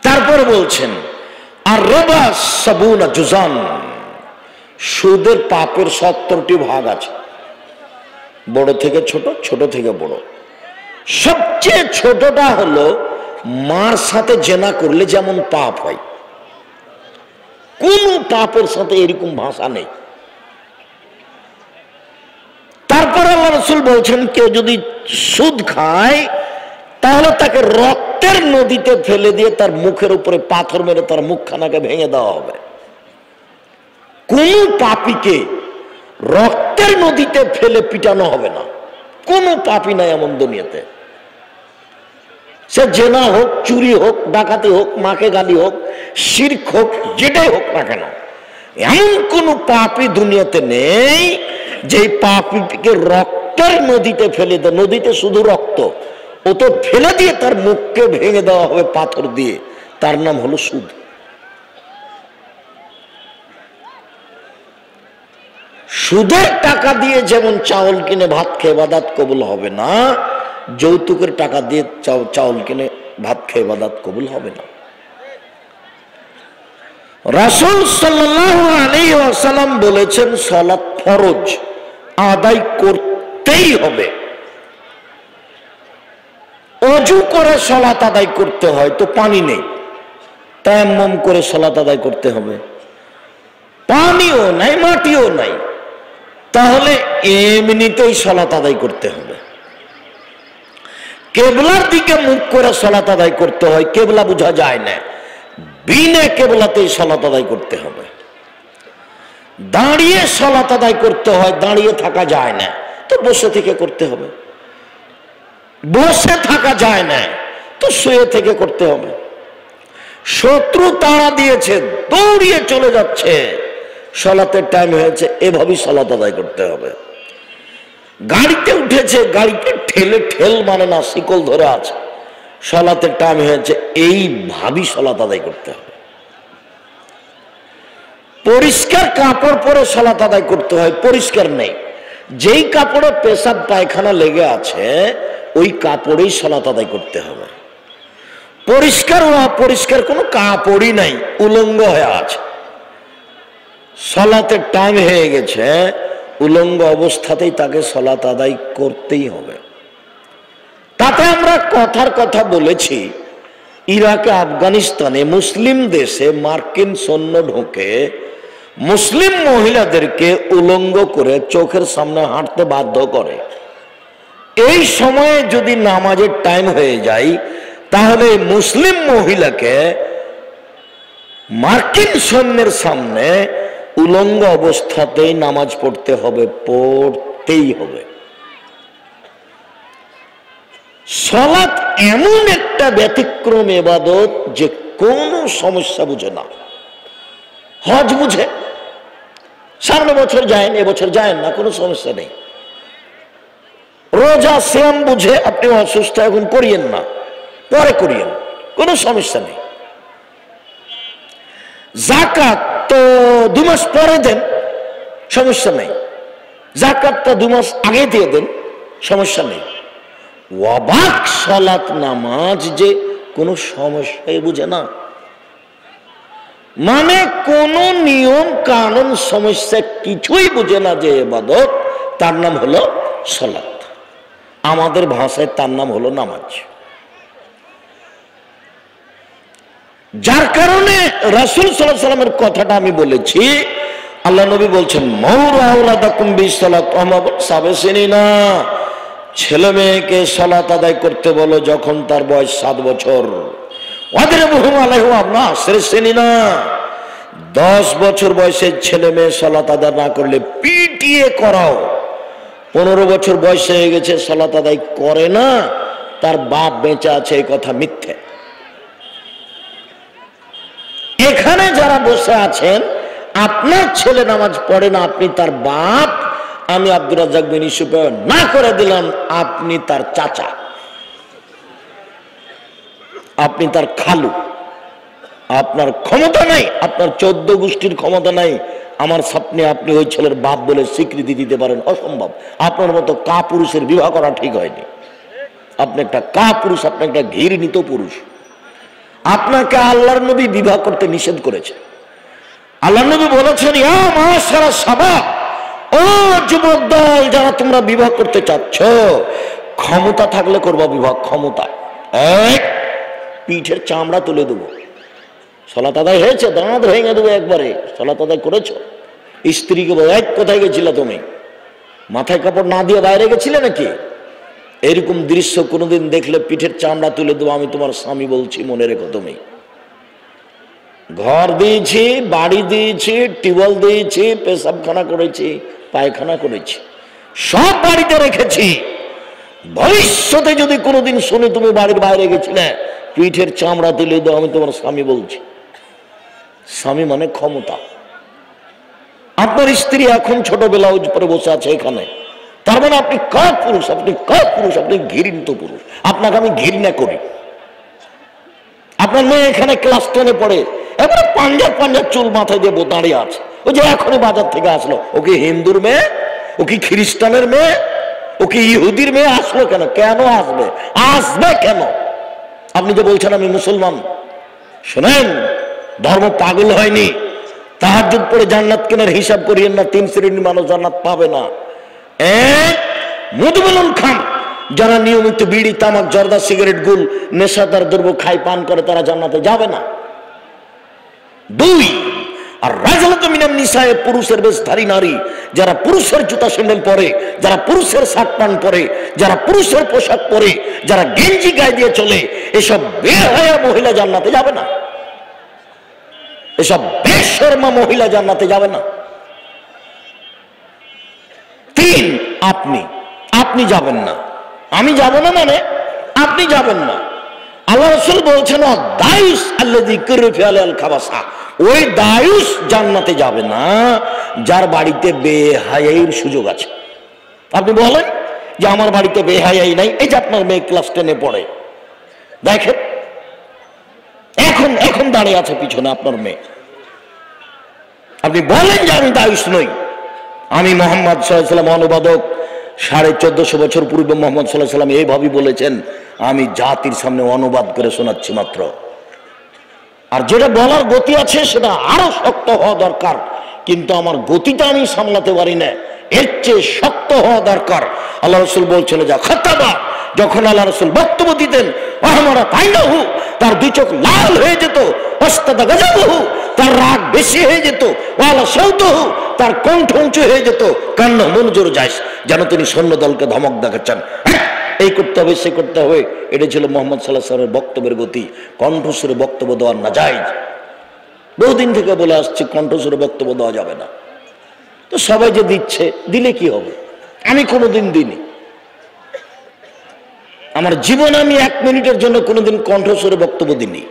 তারপরে বলছেন আর রিবা সাবুনা জুজান, সুদের পাপের 70টি ভাগ আছে, বড় থেকে ছোট, ছোট থেকে বড়। সবচেয়ে ছোটটা হলো মার সাথে জেনা করলে যেমন পাপ হয়, কোন পাপের সাথে এরকম ভাষা নেই। তারপর আল্লাহ রাসূল বলছেন কেউ যদি সুদ খায় তাহলে তাকে রক্তের নদীতে ফেলে দিয়ে তার মুখের উপরে পাথর মেরে তার মুখখানাকে ভেঙে দেওয়া হবে। কোন পাপীকে রক্তের নদীতে ফেলে পিটানো হবে না, কোন পাপী নাই এমন দুনিয়াতে। সে জেনা হোক, চুরি হোক, ডাকাতি হোক, মাকে গালি হোক, শিরক হোক, যেটাই হোক না কেন, এমন কোন পাপী দুনিয়াতে নেই যে পাপীকে রক্তের নদীতে ফেলে দেয়। নদীতে শুধু রক্ত, ও তো ফেলে দিয়ে তার মুখকে ভেঙে দেওয়া হবে পাথর দিয়ে, তার নাম হলো সুদ। সুদের টাকা দিয়ে যেমন চাউল কিনে ভাত খেয়ে ইবাদত কবুল হবে না, যৌতুকের টাকা দিয়ে চাউল কিনে ভাত খেয়ে ইবাদত কবুল হবে না। রাসূল সাল্লাল্লাহু আলাইহি ওয়াসাল্লাম বলেছেন সালাত ফরজ, আদায় করতেই হবে। ওযু করে সালাত আদায় করতে হয় তো পানি নেই, তায়াম্মুম করে সালাত আদায় করতে হবে। পানিও নাই, মাটিও নাই, তাহলে এমনিতেই সালাত আদায় করতে হবে। কেবলার দিকে মুখ করে সালাত আদায় করতে হয়, কেবলা বোঝা যায় না, বিনা কেবলাতেই সালাত আদায় করতে হবে। দাঁড়িয়ে সালাত আদায় করতে হয়, দাঁড়িয়ে থাকা যায় না তো বসে থেকে করতে হবে। বসে থাকা যায় না তো শুয়ে থেকে করতে হবে। শত্রু তাড়া দিয়েছে, দৌড়িয়ে চলে যাচ্ছে, সালাতের টাইম হয়েছে, এভাবেই সালাত আদায় করতে হবে। গাড়িতে উঠেছে, গাড়িতে ঠেল মানে না, শিকল ধরে আছে, সালাতের টাইম হয়েছে, এইভাবেই সালাত আদায় করতে হবে। পরিষ্কার কাপড় পরে সালাত আদায় করতে হয়, পরিষ্কার নেই, যেই কাপড়ে পেশাব পায়খানা লেগে আছে ওই কাপড়েই সালাত আদায় করতে হবে। পরিষ্কার ও অপরিষ্কার কোনো কাপড়ই নাই, উলঙ্গ হয়ে আছে, সালাতের টাইম হয়ে গেছে, উলঙ্গ অবস্থাতেই তাকে সালাত আদায় করতেই হবে। তাতে আমরা কথার কথা বলেছি, ইরাকে, আফগানিস্তানে, মুসলিম দেশে মার্কিন সৈন্য ঢোকে মুসলিম মহিলাদেরকে উলঙ্গ করে চোখের সামনে হাঁটতে বাধ্য করে। এই সময়ে যদি নামাজের টাইম হয়ে যায় তাহলে মুসলিম মহিলাকে মার্কিন সৈন্যের সামনে উলঙ্গ অবস্থাতেই নামাজ পড়তে হবে, পড়তেই হবে। সালাত এমন একটা ব্যতিক্রম ইবাদত যে কোনো সমস্যা বুঝে না। হজ বুঝে, সামনে বছর যায়েন, এবছর যায়েন না, কোনো সমস্যা নেই। রোজা সিয়াম বুঝে, আপনি অসুস্থ এখন করিয়েন না, পরে করিয়েন, কোনো সমস্যা নেই। যাকাত তো 2 মাস পরে দেন, সমস্যা নেই। যাকাতটা 2 মাস আগে দিয়ে দেন, সমস্যা নেই। ওয়াবাক সালাত নামাজ যে কোনো সমস্যাই বুঝে না, মানে কোন নিয়ম কানুন সমস্যা কিছুই বুঝে না যে ইবাদত, তার নাম হলো সালাত। আমাদের ভাষায় তার নাম হলো নামাজ। যার কারণে রাসূল সাল্লাল্লাহু আলাইহি ওয়াসাল্লামের কথাটা আমি বলেছি, আল্লাহ নবী বলছেন মাউরু আওলাদাকুম বিসসালাত সাবেসিনা, ছেলে মেয়েকে সালাত আদায় করতে বলো যখন তার বয়স 7 বছর। ওয়াদরিবুহুম আলাইহা আবনাসিনা, 10 বছর বয়সের ছেলে মেয়ে সালাত আদায় না করলে পিটিয়ে করাও। 15 বছর বয়স হয়ে গেছে সালাত আদায় করে না, তার বাপ বেঁচে আছে, এই কথা মিথ্যে। এখানে যারা বসে আছেন, আপনার ছেলে নামাজ পড়ে না, আপনি তার বাপ, আমি আব্দুর রাজ্জাক বিন ইউসুফ না করে দিলাম, আপনি তার চাচা, আপনি তার খালু, আপনার ক্ষমতা নাই, আপনার 14 গোষ্ঠীর ক্ষমতা নাই আমার সামনে আপনি ওই ছেলের বাপ বলে স্বীকৃতি দিতে পারেন, অসম্ভব। আপনার মতো কাপুরুষের বিবাহ করা ঠিক হয়নি। আপনি একটা কাপুরুষ, আপনি একটা ঘৃণিত পুরুষ। আপনাকে আল্লাহর নবী বিবাহ করতে নিষেধ করেছে। আল্লাহর নবী বলেছেন, ইয়া মাশারা শাবাব, ও যুবক দল যারা তোমরা বিবাহ করতে চাচ্ছ, ক্ষমতা থাকলে করবা বিবাহ। ক্ষমতা এক, পিঠের চামড়া তুলে দেবো। সালাত আদায় হয়েছে, দাঁত ভেঙে দেবো একবারে। সালাত আদায় করেছো? স্ত্রীকে বলো, এক কোথায় গেছিলে তুমি? মাথায় কাপড় না দিয়ে বাইরে গেছিলে নাকি? এরকম দৃশ্য কোনোদিন দেখলে পিঠের চামড়া তুলে দেবো। আমি তোমার স্বামী বলছি, মনে রেখো। তুমি ঘর দিয়েছি, বাড়ি দিয়েছি, টিউবওয়েল দিয়েছি, পেশাবখানা করেছি, পায়খানা করেছি, সব বাড়িতে রেখেছি। ভবিষ্যতে যদি কোনোদিন শুনি তুমি বাড়ির বাইরে গেছিলে, পিঠের চামড়া তুলে দাও, আমি তোমার স্বামী বলছি। স্বামী মানে ক্ষমতা। আপনার স্ত্রী এখন ছোট ব্লাউজ পরে বসে আছে এখানে, তার মানে আপনি কার পুরুষ? আপনি কার পুরুষ? আপনি ঘৃণিত পুরুষ। আপনাকে আমি ঘৃণা করি। আপনার মেয়ে এখানে ক্লাস 10-এ পড়ে, এবারে পাঞ্জাব চুল মাথায় দিয়ে দাঁড়িয়ে আছে। ওই যে এখনই বাজার থেকে আসলো। ও কি হিন্দুর মেয়ে? ও কি খ্রিস্টানের মেয়ে? ও কি ইহুদির মেয়ে? আসলো কেন? কেন আসবে? আসবে কেন? আপনি যে বলছেন আমি মুসলমান, শোনেন, ধর্ম পাগল হয়নি। তাহাজ্জুদ পড়ে জান্নাত কেনার হিসাব করিয়েন না। 3 শ্রেণীর মানুষ জান্নাত পাবে না। এক, মধুমেলন খান, যারা নিয়মিত বিড়ি, তামাক, জর্দা, সিগারেট, গুল, নেশাদার দ্রব্য খায়, পান করে, তারা জান্নাতে যাবে না। 2, আর রাজলত মিনান নিসায়ে, পুরুষের বেশধারী নারী, যারা পুরুষের জুতা স্যান্ডেল পরে, যারা পুরুষের শার্ট প্যান্ট পরে, যারা পুরুষের পোশাক পরে, যারা গেঞ্জি গায়ে দিয়ে চলে, এসব বেহায়া মহিলা জান্নাতে যাবে না। এসব বেশরমা মহিলা জান্নাতে যাবে না। 3, আপনি যাবেন না। আমি যাব না মানে আপনি যাবেন না। আল্লাহ রাসূল বলছেন, দায়ুস আল্লাযী কুরফি আলাল খাবাসা, ওই দায়ুস জান্নাতে যাবে না যার বাড়িতে বেহায়াইর সুযোগ আছে। আপনি বলেন যে আমার বাড়িতে বেহায়াই নাই। এই যে আপনার মেয়ে ক্লাস 10-এ পড়ে, দেখেন এখন দাঁড়িয়ে আছে পিছনে আপনার মেয়ে। আপনি বলেন যে আমি দায়ুস নই। আমি মুহাম্মদ সাল্লাল্লাহু আলাইহি ওয়াসাল্লাম অনুবাদক, 1450 বছর পূর্বে মুহাম্মদ সাল্লাল্লাহু আলাইহি ওয়াসাল্লাম এইভাবেই বলেছেন। আমি জাতির সামনে অনুবাদ করে শোনাচ্ছি মাত্র। আর যেটা বলার গতি আছে সেটা আরো শক্ত হওয়া দরকার, কিন্তু আমার গতিটা আমি সামলাতে পারি না। এর চেয়ে শক্ত হওয়া দরকার। আল্লাহ রাসূল বলছেন, যা খাতাবা, যখন আল্লাহ রাসূল বক্তব্য দিতেন, ওয়াহমারা তাইনাহু, তার 2 চোখ লাল হয়ে যেত, ওয়াস্তাদা গাজাবহু, তার রাগ বেশি হয়ে যেত, ওয়ালা সাউতুহু, তার কণ্ঠ উঁচু হয়ে যেত, কান্না মনজুর যাইস, যেন তিনি সৈন্য দলকে ধমক দেখাচ্ছেন। এই করতে হবে, সে করতে হবে। এটা ছিল মুহাম্মদ সাল্লাল্লাহু আলাইহি ওয়াসাল্লামের বক্তব্যের গতি। কণ্ঠস্বরে বক্তব্য দেওয়ার না জায়েজ। বহুদিন থেকে বলে আসছে কণ্ঠস্বরে বক্তব্য দেওয়া যাবে না। তো সবাই যে দিচ্ছে, দিলে কি হবে? আমি কোনোদিন দিইনি। আমার জীবনে আমি 1 মিনিটের জন্য কোনোদিন কণ্ঠস্বরে বক্তব্য দিইনি।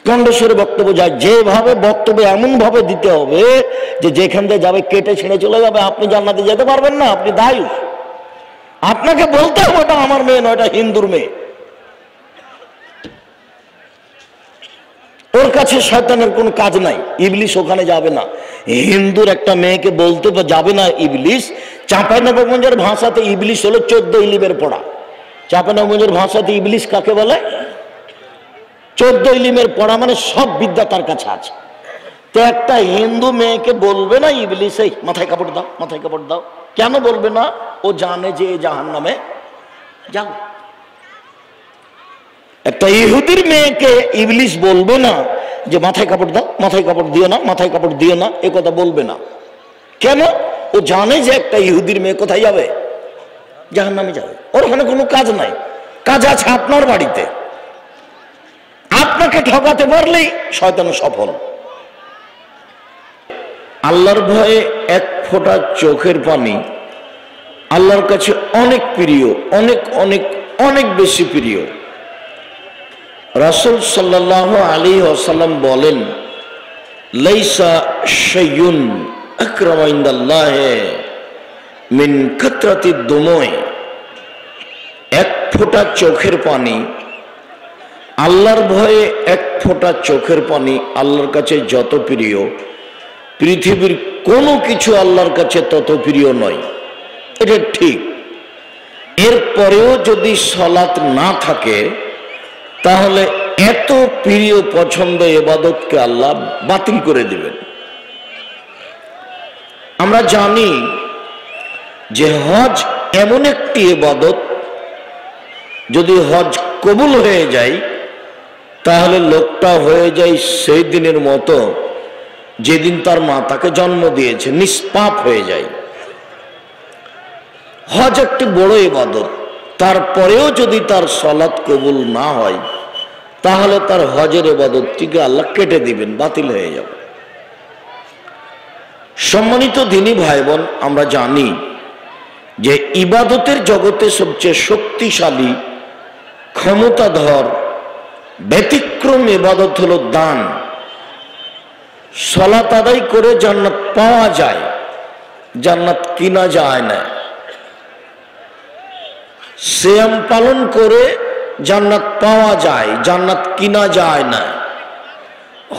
কণ্ঠস্বরে বক্তব্য যায়, যেভাবে বক্তব্য এমন ভাবে দিতে হবে যে যেখান দিয়ে যাবে কেটে ছিঁড়ে চলে যাবে। আপনি জান্নাতে যেতে পারবেন না, আপনি দায়ুস। আপনাকে বলতে হবে ওটা আমার মেয়ে নয়, এটা হিন্দুর মেয়ে। ওর কাছে শয়তানের কোনো কাজ নাই। ইবলিস ওখানে যাবে না। হিন্দুর একটা মেয়েকে বলতে যাবে না ইবলিস। চাঁপাইনবাবগঞ্জের ভাষাতে ইবলিস হলো 14 ইলিমের পড়া। চাঁপাইনবাবগঞ্জের ভাষাতে ইবলিস কাকে বলে? 14 ইলিমের পড়া, মানে সব বিদ্যা তার কাছে আছে। তো একটা হিন্দু মেয়েকে বলবে না ইবলিস, এই মাথায় কাপড় দাও, মাথায় কাপড় দাও। কেন বলবে না? ও জানে যে জাহান্নামে যাও। একটা ইহুদির মেয়েকে ইবলিস বলবে না যে মাথায় কাপড় দাও, মাথায় কাপড় দিও না, মাথায় কাপড় দিও না, এ কথা বলবে না। কেন? ও জানে যে একটা ইহুদির মেয়ে কোথায় যাবে? জাহান্নামে যাবে। ওর ওখানে কোনো কাজ নাই। কাজ আছে আপনার বাড়িতে। আপনাকে ঠকাতে পারলেই শয়তান সফল। আল্লাহর ভয়ে 1 ফোঁটা চোখের পানি আল্লাহর কাছে অনেক প্রিয়, অনেক অনেক অনেক বেশি প্রিয়। রাসূল সাল্লাল্লাহু আলাইহি ওয়াসাল্লাম বলেন, লাইসা শাইউন আকরামা ইনদাল্লাহি মিন কাতরাতিদ দুমুই, এক ফোঁটা চোখের পানি, আল্লাহর ভয়ে এক ফোঁটা চোখের পানি আল্লাহর কাছে যত প্রিয়, পৃথিবীর কোনো কিছু আল্লাহর কাছে তত প্রিয় নয়। এটা ঠিক। এরপরেও যদি সালাত না থাকে তাহলে এত প্রিয় পছন্দ ইবাদতকে আল্লাহ বাতিল করে দিবেন। আমরা জানি যে হজ এমন একটি ইবাদত, যদি হজ কবুল হয়ে যায় তাহলে লোকটা হয়ে যায় সেই দিনের মতো যেদিন তার মা তাকে জন্ম দিয়েছে, নিষ্পাপ হয়ে যায়। হজ একটি বড় ইবাদত, তারপরেও যদি তার সালাত কবুল না হয় তাহলে তার হজের ইবাদতটিকে আল্লাহ কেটে দিবেন, বাতিল হয়ে যাবে। সম্মানিত দ্বীনী ভাই বোন, আমরা জানি যে ইবাদতের জগতে সবচেয়ে শক্তিশালী, ক্ষমতাধর, ব্যতিক্রম ইবাদত হলো দান। সালাত আদায় করে জান্নাত পাওয়া যায়, জান্নাত কিনা যায় না। সিয়াম পালন করে জান্নাত পাওয়া যায়, জান্নাত কিনা যায় না।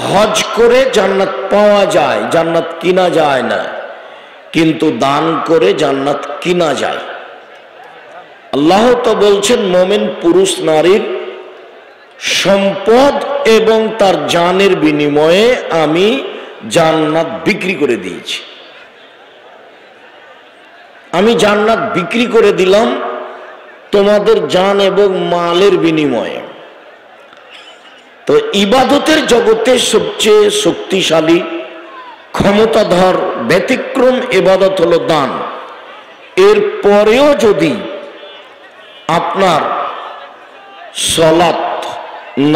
হজ করে জান্নাত পাওয়া যায়, জান্নাত কিনা যায় না। কিন্তু দান করে জান্নাত কিনা যায়। আল্লাহ তো বলছেন, মুমিন পুরুষ নারীর সম্পদ এবং তার জানের বিনিময়ে আমি জান্নাত বিক্রি করে দিয়েছি। আমি জান্নাত বিক্রি করে দিলাম তোমাদের জান এবং মালের বিনিময়ে। তো ইবাদতের জগতে সবচেয়ে শক্তিশালী, ক্ষমতাধর, ব্যতিক্রম ইবাদত হলো দান। এর পরেও যদি আপনার সালাত,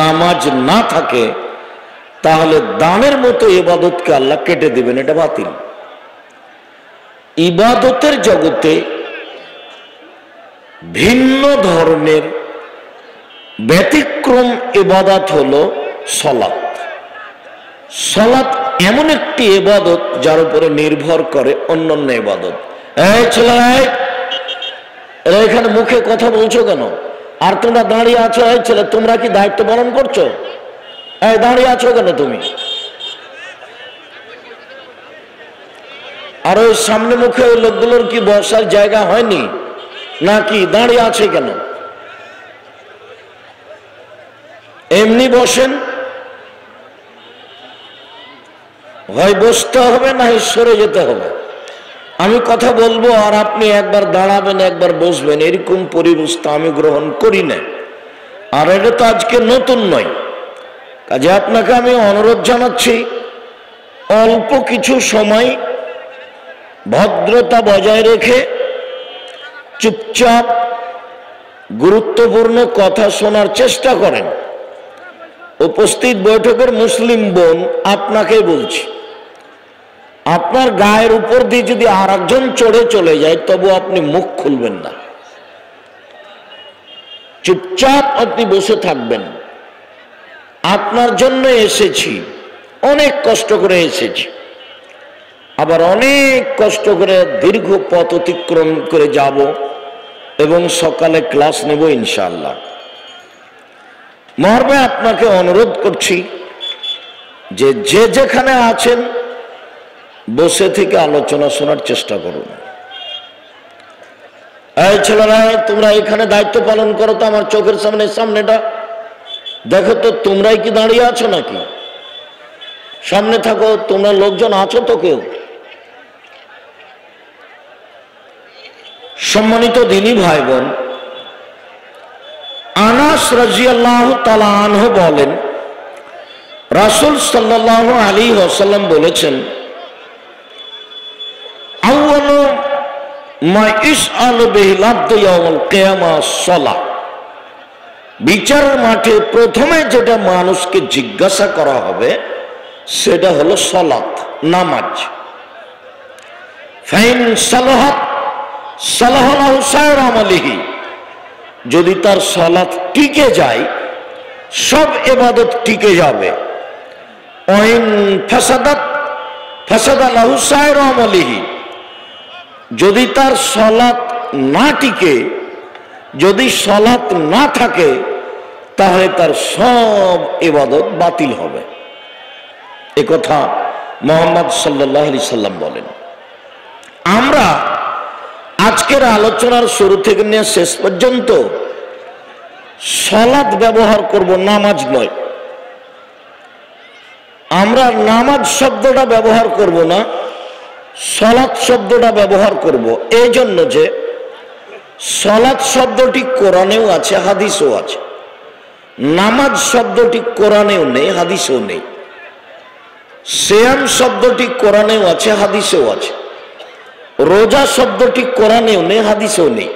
নামাজ না থাকে তাহলে দানের মতো ইবাদতকে আল্লাহ কেটে দেবেন, এটা বাতিল। ইবাদতের জগতে ভিন্ন ধরনের ব্যতিক্রম ইবাদত হলো সালাত। সালাত এমন একটি ইবাদত যার উপরে নির্ভর করে অন্যান্য ইবাদত। এই ছেলেরা, এরা এখানে মুখে কথা বলছো কেন? আর তোমরা দাঁড়িয়ে আছো? এই ছেলে, তোমরা কি দায়িত্ব পালন করছো? এই দাঁড়িয়ে আছো কেন তুমি? আর ওই সামনে মুখে ওই লোকগুলোর কি বসার জায়গা হয়নি নাকি? দাঁড়িয়ে আছে কেন? এমনি বসেন, হয় বসতে হবে না সরে যেতে হবে। আমি কথা বলবো আর আপনি একবার দাঁড়াবেন, একবার বসবেন, এরকম পরিবেশটা আমি গ্রহণ করি না। আর এটা তো আজকে নতুন নয়। কাজে আপনাকে আমি অনুরোধ জানাচ্ছি, অল্প কিছু সময় ভদ্রতা বজায় রেখে চুপচাপ গুরুত্বপূর্ণ কথা শোনার চেষ্টা করেন। উপস্থিত বৈঠকের মুসলিম বোন, আপনাকে বলছি, আপনার গায়ের উপর দিয়ে যদি আর একজন চড়ে চলে যায় তবু আপনি মুখ খুলবেন না, চুপচাপ আপনি বসে থাকবেন। আপনার জন্য এসেছি, অনেক কষ্ট করে এসেছি, আবার অনেক কষ্ট করে দীর্ঘ পথ অতিক্রম করে যাব এবং সকালে ক্লাস নেব ইনশাআল্লাহ। মর্মে আপনাকে অনুরোধ করছি যে যেখানে আছেন বসে থেকে আলোচনা শোনার চেষ্টা করুন। এই ছেলেরা, তোমরা এখানে দায়িত্ব পালন করো তো আমার চোখের সামনেটা দেখো তো, তোমরাই কি দাঁড়িয়ে আছো নাকি? সামনে থাকো, তোমরা লোকজন আছো তো কেউ? সম্মানিত দ্বীনী ভাই বোন, আনাস রাদিয়াল্লাহু তাআলা আনহু বলেন, রাসূল সাল্লাল্লাহু আলাইহি ওয়াসাল্লাম বলেছেন, আউয়ালু মা ইসআলু বিহিল আবদু ইয়াউমাল কিয়ামাহ সালাহ। বিচারের মাঠে প্রথমে যেটা মানুষকে জিজ্ঞাসা করা হবে সেটা হলো সালাত, নামাজ। ফাইন সালাহাত সালাহাহু সায়রা আমালিহি, যদি তার সালাত টিকে যায় সব ইবাদত টিকে যাবে। ওয়াইন ফাসাদাত ফাসাদা লাহু সাইরু আমালিহি, যদি তার সালাত না টিকে, যদি সালাত না থাকে, তাহলে তার সব ইবাদত বাতিল হবে। এ কথা মুহাম্মদ সাল্লাল্লাহু আলাইহি সাল্লাম বলেন। আমরা আজকের আলোচনার শুরু থেকে নিয়ে শেষ পর্যন্ত সালাত ব্যবহার করব, নামাজ নয়। আমরা নামাজ শব্দটা ব্যবহার করব না, সালাত শব্দটা ব্যবহার করব। এই জন্য যে সালাত শব্দটি কোরআনেও আছে, হাদিসেও আছে। নামাজ শব্দটি কোরআনেও নেই, হাদিসেও নেই। সিয়াম শব্দটি কোরআনেও আছে, হাদিসেও আছে। রোজা শব্দটি কোরআনেও নেই, হাদিসেও নেই।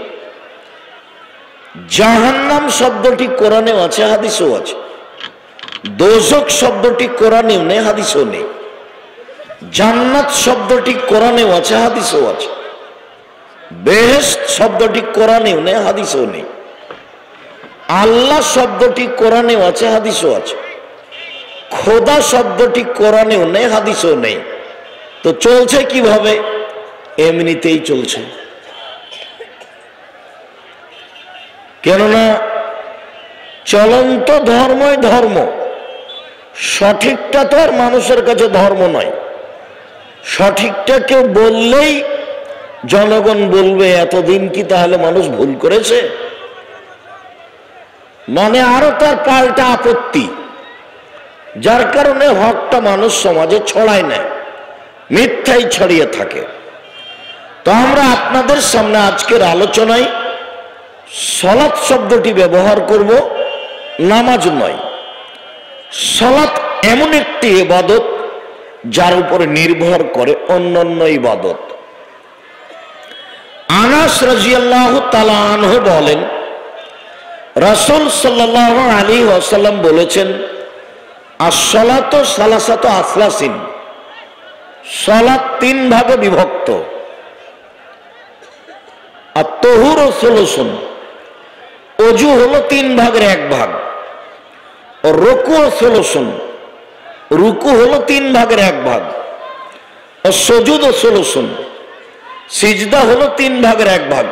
জাহান্নাম শব্দটি কোরআনেও আছে, হাদিসেও আছে। দোজখ শব্দটি কোরআনেও নেই, হাদিসেও নেই। জান্নাত শব্দটি কোরআনেও আছে, হাদিসেও আছে। বেহেশত শব্দটি কোরআনেও নেই, হাদিসেও নেই। আল্লাহ শব্দটি কোরআনেও আছে, হাদিসেও আছে। খোদা শব্দটি কোরআনেও নেই, হাদিসেও নেই। তো চলছে কিভাবে? এমনিতেই চলছে। কেননা চলন্ত ধর্মই ধর্ম, সঠিকটা তো আর মানুষের কাছে ধর্ম নয়। সঠিকটা কেউ বললেই জনগণ বলবে এতদিন কি তাহলে মানুষ ভুল করেছে, মানে আরো তার পাল্টা আপত্তি, যার কারণে হকটা মানুষ সমাজে ছড়ায় নেয়, মিথ্যাই ছড়িয়ে থাকে। তো আমরা আপনাদের সামনে আজকের আলোচনায় সালাত শব্দটি ব্যবহার করব, নামাজ নয়। সালাত এমন একটি ইবাদত যার উপরে নির্ভর করে অন্যান্য ইবাদত। আনাস রাদিয়াল্লাহু তাআলা আনহু বলেন, রাসূল সাল্লাল্লাহু আলাইহি ওয়াসাল্লাম বলেছেন, আস-সালাতু সালাসাতু আসলাসিন, সালাত তিন ভাগে বিভক্ত। আত-তাহুরু সুলুসুন, ওযু হলো তিন ভাগের এক ভাগ। রুকু সুলুসুন, রুকু হলো তিন ভাগের এক ভাগ। সুজুদ সুলুসুন, সিজদা হলো তিন ভাগের এক ভাগ।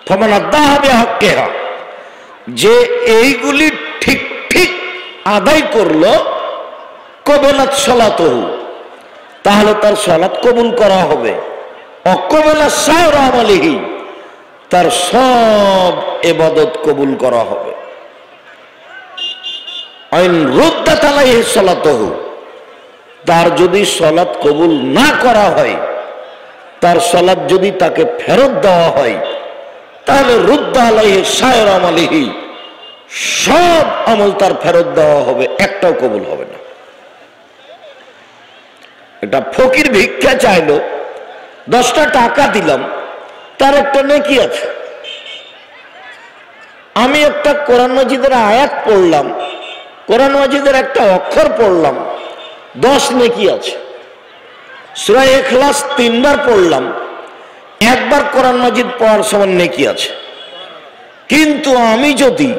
ফামান আদ্দাহা বিহাক্কিহা, যে এইগুলি ঠিক ঠিক আদায় করলো, কবুলাত সালাতুহু, তাহলে তার সালাত কবুল করা হবে। অকবুলা সাইরু আমালিহি, তার সব ইবাদত কবুল করা হবে। আইন রুদ্দাত আলাইহি সালাতুহু, তার যদি সালাত কবুল না করা হয়, তার সালাত যদি তাকে ফেরত দেওয়া হয়, তাহলে রুদ্দা আলাইহি সাইরু আমালিহি, সব আমল তার ফেরত দেওয়া হবে, একটাও কবুল হবে না। এটা ফকির ভিক্ষা চাইলো, 10টা টাকা দিলাম, তার একটা নেকি আছে। আমি একটা কোরআন মাজিদের আয়াত পড়লাম, কোরআন মাজিদের একটা অক্ষর পড়লাম, 10 নেকি আছে। সূরা ইখলাস 3 বার পড়লাম, একবার কোরআন মাজিদ পড়ার সমান নেকি আছে। কিন্তু আমি যদি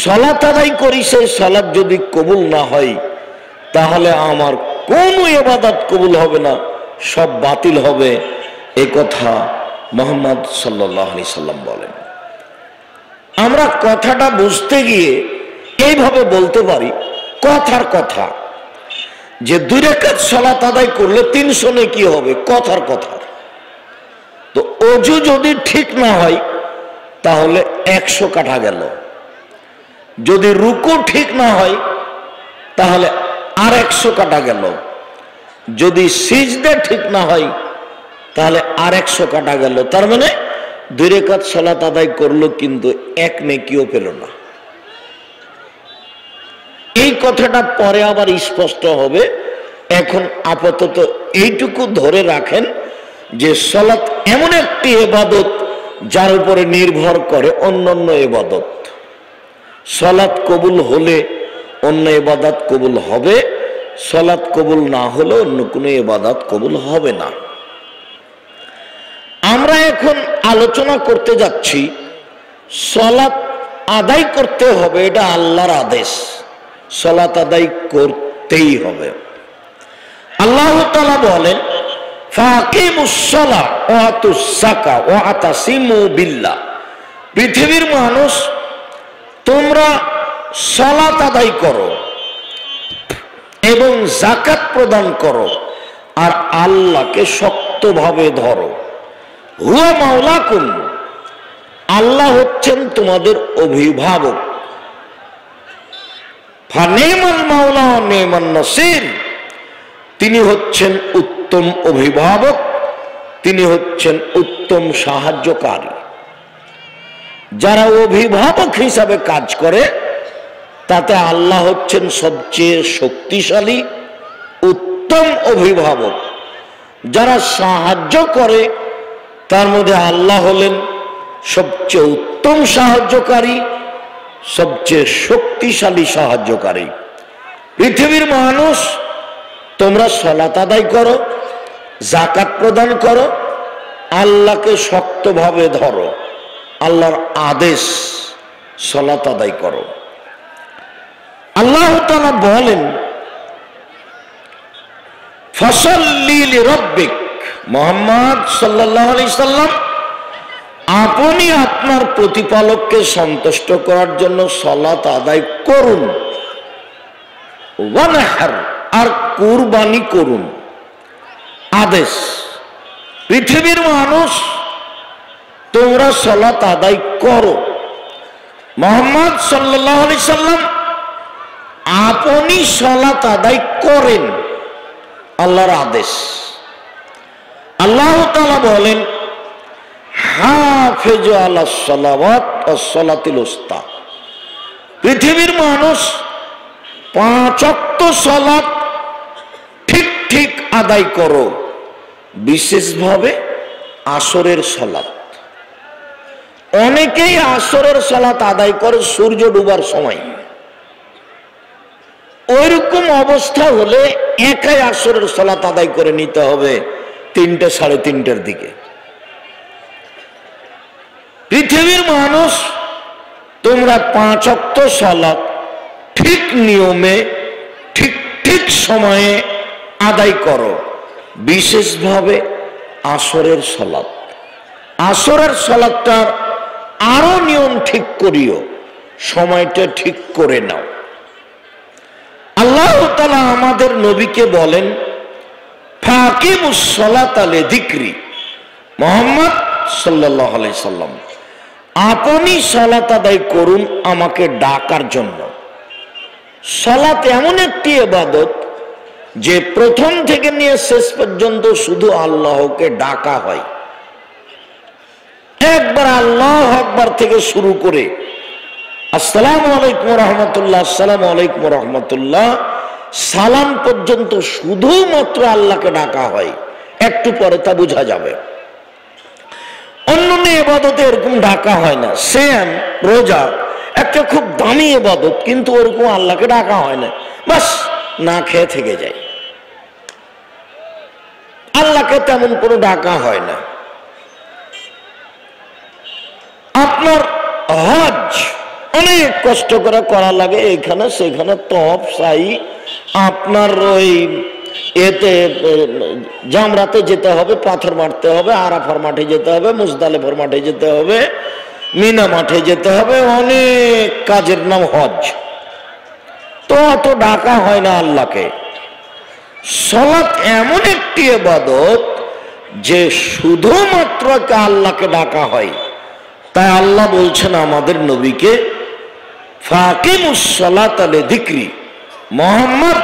সালাত আদায় করি, সেই সালাত যদি কবুল না হয়, তাহলে আমার কোনো ইবাদত কবুল হবে না, সব বাতিল হবে। এ কথা মুহাম্মদ সাল্লাল্লাহু আলাইহি সাল্লাম বলেন। আমরা কথাটা বুঝতে গিয়ে এইভাবে বলতে পারি, কথার কথা, যে 2 রাকাত সালাত আদায় করলে 300 নেকি হবে, কথার কথা। তো ওযু যদি ঠিক না হয়, তাহলে 100 কাটা গেল। যদি রুকু ঠিক না হয়, তাহলে আর 100 কাটা গেল। যদি সিজদা ঠিক না হয়, তাহলে আর 100 কাটা গেল। তার মানে 2 রাকাত সালাত আদায় করলো, কিন্তু 1 নেকিও পেল না। এই কথাটা পরে আবার স্পষ্ট হবে। এখন আপাতত এইটুকু ধরে রাখেন যে সালাত এমন একটি ইবাদত যার উপরে নির্ভর করে অন্যান্য ইবাদত। সালাত কবুল হলে অন্য ইবাদত কবুল হবে, সালাত কবুল না হলে অন্য কোনো ইবাদত কবুল হবে না। আমরা এখন আলোচনা করতে যাচ্ছি, সালাত আদায় করতে হবে, এটা আল্লাহর আদেশ। সালাত আদায় করতেই হবে। আল্লাহ তাআলা বলেন ফাকিমুস সালাহ ওয়া আতুস যাকাত ওয়া আতাসিমু বিল্লাহ, পৃথিবীর মানুষ তোমরা সালাত আদায় করো এবং যাকাত প্রদান করো আর আল্লাহকে শক্তভাবে ধরো। হুয়া মাওলাকুম, আল্লাহ হচ্ছেন তোমাদের অভিভাবক। ফানিমাল মাওলা ওয়া নিমান নাসির, তিনি হচ্ছেন উত্তম অভিভাবক, তিনি হচ্ছেন উত্তম সাহায্যকারী। যারা অভিভাবক হিসাবে কাজ করে তাতে আল্লাহ হচ্ছেন সবচেয়ে শক্তিশালী উত্তম অভিভাবক। যারা সাহায্য করে তার মধ্যে আল্লাহ হলেন সবচেয়ে উত্তম সাহায্যকারী, সবচেয়ে শক্তিশালী সাহায্যকারী। পৃথিবীর মানুষ তোমরা সালাত আদায় করো, যাকাত প্রদান করো, আল্লাহকে শক্তভাবে ধরো, আল্লাহর আদেশ সালাত আদায় করো। আল্লাহ তাআলা বলেন ফাসাল্লি লিরাব্বিক, মুহাম্মদ সাল্লাল্লাহু আলাইহি সাল্লাম আপনি আপনার প্রতিপালককে সন্তুষ্ট করার জন্য সালাত আদায় করুন, ওয়ানহার আর কুরবানি করুন। আদেশ, পৃথিবীর মানুষ তোমরা সালাত আদায় করো। মুহাম্মদ সাল্লাল্লাহু আলাইহি সাল্লাম আপনি সালাত আদায় করেন, আল্লাহর আদেশ। আল্লাহ তাআলা বলেন হাফিজু আলাস সালাওয়াত ওয়াস সালাতিল উস্তা, পৃথিবীর মানুষ 5 ওয়াক্ত সালাত ঠিক ঠিক আদায় করো, বিশেষভাবে আসরের সালাত। অনেকেই আসরের সালাত আদায় করে সূর্য ডুবার সময়। ওইরকম অবস্থা হলে একাই আসরের সালাত আদায় করে নিতে হবে 3টে সাড়ে 3টের দিকে। পৃথিবীর মানুষ তোমরা 5 ওয়াক্ত সালাত ঠিক নিয়মে ঠিক ঠিক সময়ে আদায় করো, বিশেষভাবে আসরের সালাত। আসরের সালাতটার আরো নিয়ম ঠিক করিও, সময়টা ঠিক করে নাও। আল্লাহ তাআলা আমাদের নবীকে বলেন ফাকিমুস সালাতা লিযিকরি, মুহাম্মদ সাল্লাল্লাহু আলাইহি সাল্লাম আপনি সালাত আদায় করুন আমাকে ডাকার জন্য। সালাত এমন একটি ইবাদত যে প্রথম থেকে নিয়ে শেষ পর্যন্ত শুধু আল্লাহকে ডাকা হয়। একবার আল্লাহু আকবার থেকে শুরু করে আসসালামু আলাইকুম ওয়া রাহমাতুল্লাহ, আসসালামু আলাইকুম ওয়া রাহমাতুল্লাহ, সালাম পর্যন্ত শুধুমাত্র আল্লাহকে ডাকা হয়। একটু পরে তা বোঝা যাবে। অন্যান্য ইবাদতে এরকম ডাকা হয় না। সিয়াম, রোজা একটা খুব দামি ইবাদত, কিন্তু ওরকম আল্লাহকে ডাকা হয় না, বাস না খেয়ে থেকে যায়। আল্লাহকে তেমন কোনো ডাকা হয় না। আপনার হজ অনেক কষ্ট করে করা লাগে, এখানে সেখানে তফ সাই, আপনার ওই এতে জামরাতে যেতে হবে, পাথর মারতে হবে, আরাফার মাঠে যেতে হবে, মুজদালিফার মাঠে যেতে হবে, মিনা মাঠে যেতে হবে, অনেক কাজের নাম হজ। তো অত ডাকা হয় না আল্লাহকে। সালাত এমন একটি ইবাদত যে শুধুমাত্র আল্লাহকে ডাকা হয়। তাই আল্লাহ বলছেন আমাদের নবীকে ফাকিমুস সালাতা লিযিকরি, মুহাম্মদ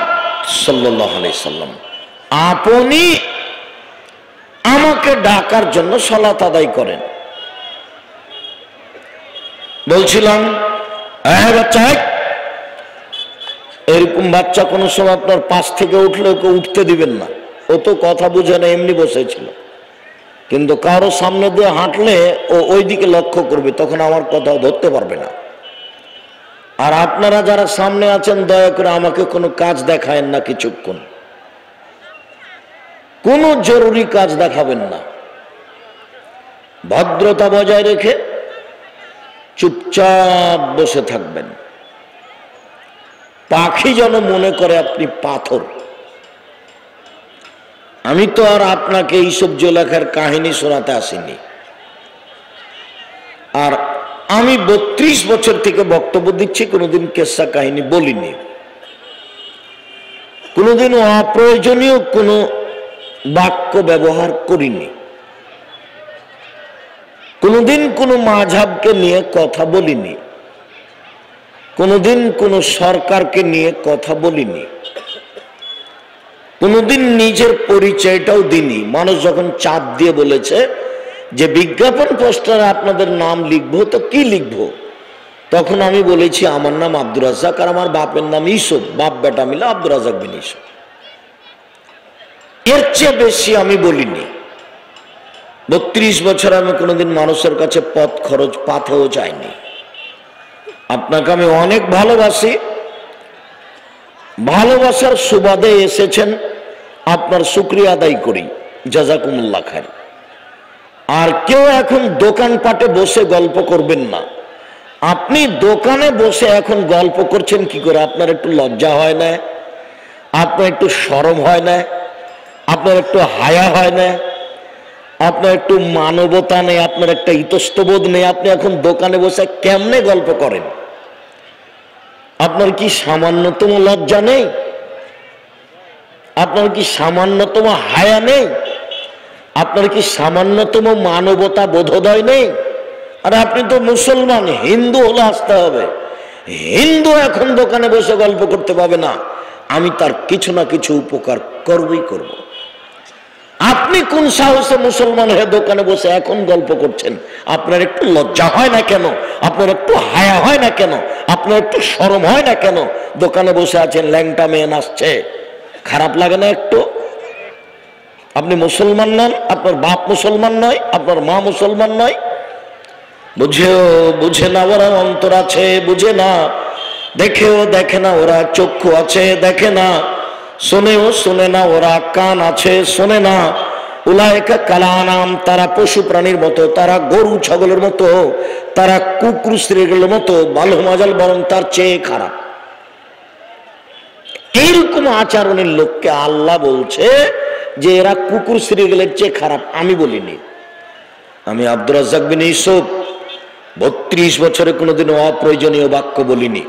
সাল্লাল্লাহু আলাইহি সাল্লাম আপনি আমাকে ডাকার জন্য সালাত আদায় করেন। বলছিলাম বাচ্চা, এরকম বাচ্চা কোনো সময় আপনার পাশ থেকে উঠলে ওকে উঠতে দিবেন না, ও তো কথা বুঝে না, এমনি বসেছিল। কিন্তু কারো সামনে দিয়ে হাঁটলে ও ওই দিকে লক্ষ্য করবে, তখন আমার কথা ধরতে পারবে না। আর আপনারা যারা সামনে আছেন দয়া করে আমাকে কোনো কাজ দেখায়েন না, কিছুক্ষণ কোনো জরুরি কাজ দেখাবেন না। ভদ্রতা বজায় রেখে চুপচাপ বসে থাকবেন। পাখি যেন মনে করে আপনি পাথর। আমি তো আর আপনাকে এইসব জোলেখার কাহিনী শোনাতে আসিনি। আর আমি 32 বছর থেকে বক্তব্য দিচ্ছি, কোনোদিন কেসা কাহিনী বলিনি, কোনোদিন অপ্রয়োজনীয় কোনো বাক্য ব্যবহার করিনি, কোনোদিন কোনো মাযহাবকে নিয়ে কথা বলিনি, কোনোদিন কোনো সরকারকে নিয়ে কথা বলিনি, কোনোদিন নিজের পরিচয়টাও দিইনি। মানুষ যখন চাপ দিয়ে বলেছে যে বিজ্ঞাপন পোস্টারে আপনাদের নাম লিখবো, তো কি লিখবো, তখন আমি বলেছি আমার নাম আব্দুর রাজ্জাক আর আমার বাপের নাম ইউসুফ, বাপ বেটা মিলে আব্দুর রাজ্জাক বিন ইউসুফ। এর চেয়ে বেশি আমি বলিনি। 32 বছর আমি কোনোদিন মানুষের কাছে পথ খরচ পাথেও চাইনি। আপনাকে আমি অনেক ভালোবাসি, ভালোবাসার সুবাদে এসেছেন, আপনার শুকরিয়া আদায় করি, জাযাকুমুল্লাহ খাইর। আর কেউ এখন দোকানপাটে বসে গল্প করবেন না। আপনি দোকানে বসে এখন গল্প করছেন কি করে? আপনার একটু লজ্জা হয় না? আপনার একটু শরম হয় না? আপনার একটু হায়া হয় না? আপনার একটু মানবতা নেই? আপনার একটা ইতস্তবোধ নেই? আপনি এখন দোকানে বসে কেমনে গল্প করেন? আপনার কি সামান্যতম লজ্জা নেই? আপনার কি সামান্যতম হায়া নেই? আপনার কি সামান্যতম মানবতা বোধোদয় নেই? আর আপনি তো মুসলমান, হিন্দু হলে আসতে হবে। হিন্দু এখন দোকানে বসে গল্প করতে পাবে না, আমি তার কিছু না কিছু উপকার করবই করব। আপনি কোন সাহসে মুসলমান হয়ে দোকানে বসে এখন গল্প করছেন? আপনার একটু লজ্জা হয় না কেন? আপনার একটু হায়া হয় না কেন? আপনার একটু শরম হয় না কেন? দোকানে বসে আছেন, ল্যাংটা মেয়ে নাচছে, খারাপ লাগে না একটু? আপনি মুসলমান নন, আপনার বাপ মুসলমান নয়, আপনার মা মুসলমান নয়। বুঝেও বুঝে না ওরা, অন্তর আছে বুঝে না, দেখেও দেখে না ওরা, চক্ষু আছে দেখে না, শোনেও শোনে না ওরা, কান আছে শোনে না। উলায়েকা কালানাম, তারা পশু প্রাণীর মতো, তারা গরু ছাগলের মতো, তারা কুকুর শ্রেণীর মতো, বালু মাজাল বরং তার চেয়ে খারাপ। এইরকম আচরণের লোককে আল্লাহ বলছে যে এরা কুকুর শ্রেণীর চেয়ে খারাপ। আমি বলিনি। আমি আব্দুর রাজ্জাক বিন ইউসুফ 32 বছরে কোনোদিন অপ্রয়োজনীয় বাক্য বলিনি।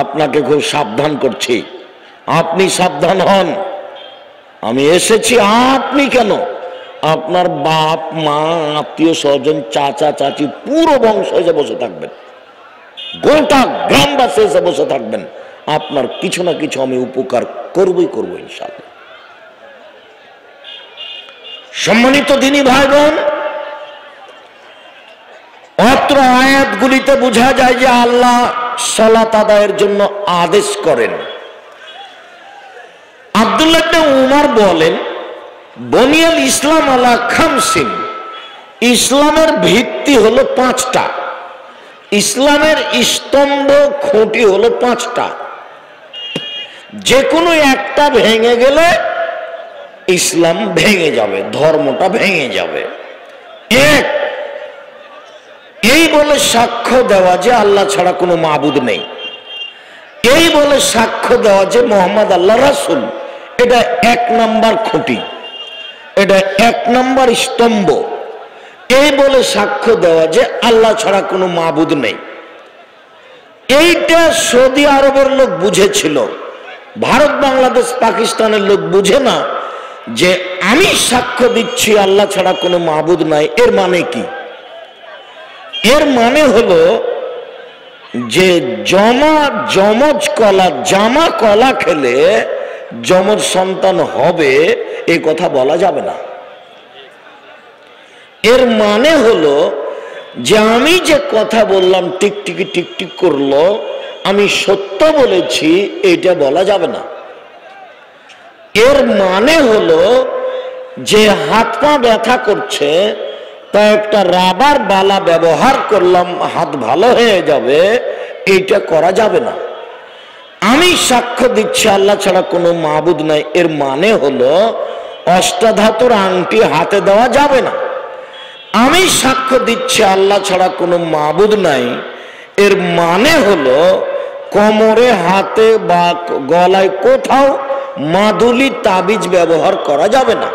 আপনাকে খুব সাবধান করছি, আপনি সাবধান হন। আমি এসেছি, আপনি কেন, আপনার বাপ মা আত্মীয় স্বজন চাচা চাচি পুরো বংশ এসে বসে থাকবেন, গোটা গ্রামবাসী এসে বসে থাকবেন, আপনার কিছু না কিছু আমি উপকার করবই করবো ইনশাআল্লাহ। সম্মানিত দিনী ভাই বোন, অত্র আয়াতগুলিতে বোঝা যায় যে আল্লাহ সালাত আদায়ের জন্য আদেশ করেন। আব্দুল্লাহ ইবনে উমর বলেন, বনিয়াল ইসলাম আলা খামসিন, ইসলামের ভিত্তি হলো 5টা, ইসলামের স্তম্ভ খুঁটি হলো 5টা। যে কোনো একটা ভেঙে গেলে ইসলাম ভেঙে যাবে, ধর্মটা ভেঙে যাবে। এক, এই বলে সাক্ষ্য দেওয়া যে আল্লাহ ছাড়া কোনো মাবুদ নেই, এই বলে সাক্ষ্য দেওয়া যে মোহাম্মদ আল্লাহ রাসূল, এটা 1 নাম্বার খুঁটি, এটা 1 নাম্বার স্তম্ভ। এই বলে সাক্ষ্য দেওয়া যে আল্লাহ ছাড়া কোনো মাবুদ নেই। এইটা সৌদি আরবের লোক বুঝেছিল, ভারত বাংলাদেশ পাকিস্তানের লোক বুঝে না। যে আমি সাক্ষ্য দিচ্ছি আল্লাহ ছাড়া কোনো মাবুদ নাই, এর মানে কি? এর মানে হলো যে যমজ কলা, জামা কলা খেলে যমজ সন্তান হবে, এই কথা বলা যাবে না। এর মানে হলো যে আমি যে কথা বললাম টিকটিকি টিকটিক করলো, আমি সত্য বলেছি, এটা বলা যাবে না। এর মানে হলো যে হাত পা ব্যথা করছে, তা একটা রাবার বালা ব্যবহার করলাম, হাত ভালো হয়ে যাবে, এইটা করা যাবে না। আমি সাক্ষ্য দিচ্ছি আল্লাহ ছাড়া কোনো মাবুদ নাই, এর মানে হলো অষ্টাধাতুর আংটি হাতে দেওয়া যাবে না। আমি সাক্ষ্য দিচ্ছি আল্লাহ ছাড়া কোনো মাবুদ নাই, এর মানে হলো কোমরে, হাতে বা গলায় কোথাও মাদুলি তাবিজ ব্যবহার করা যাবে না।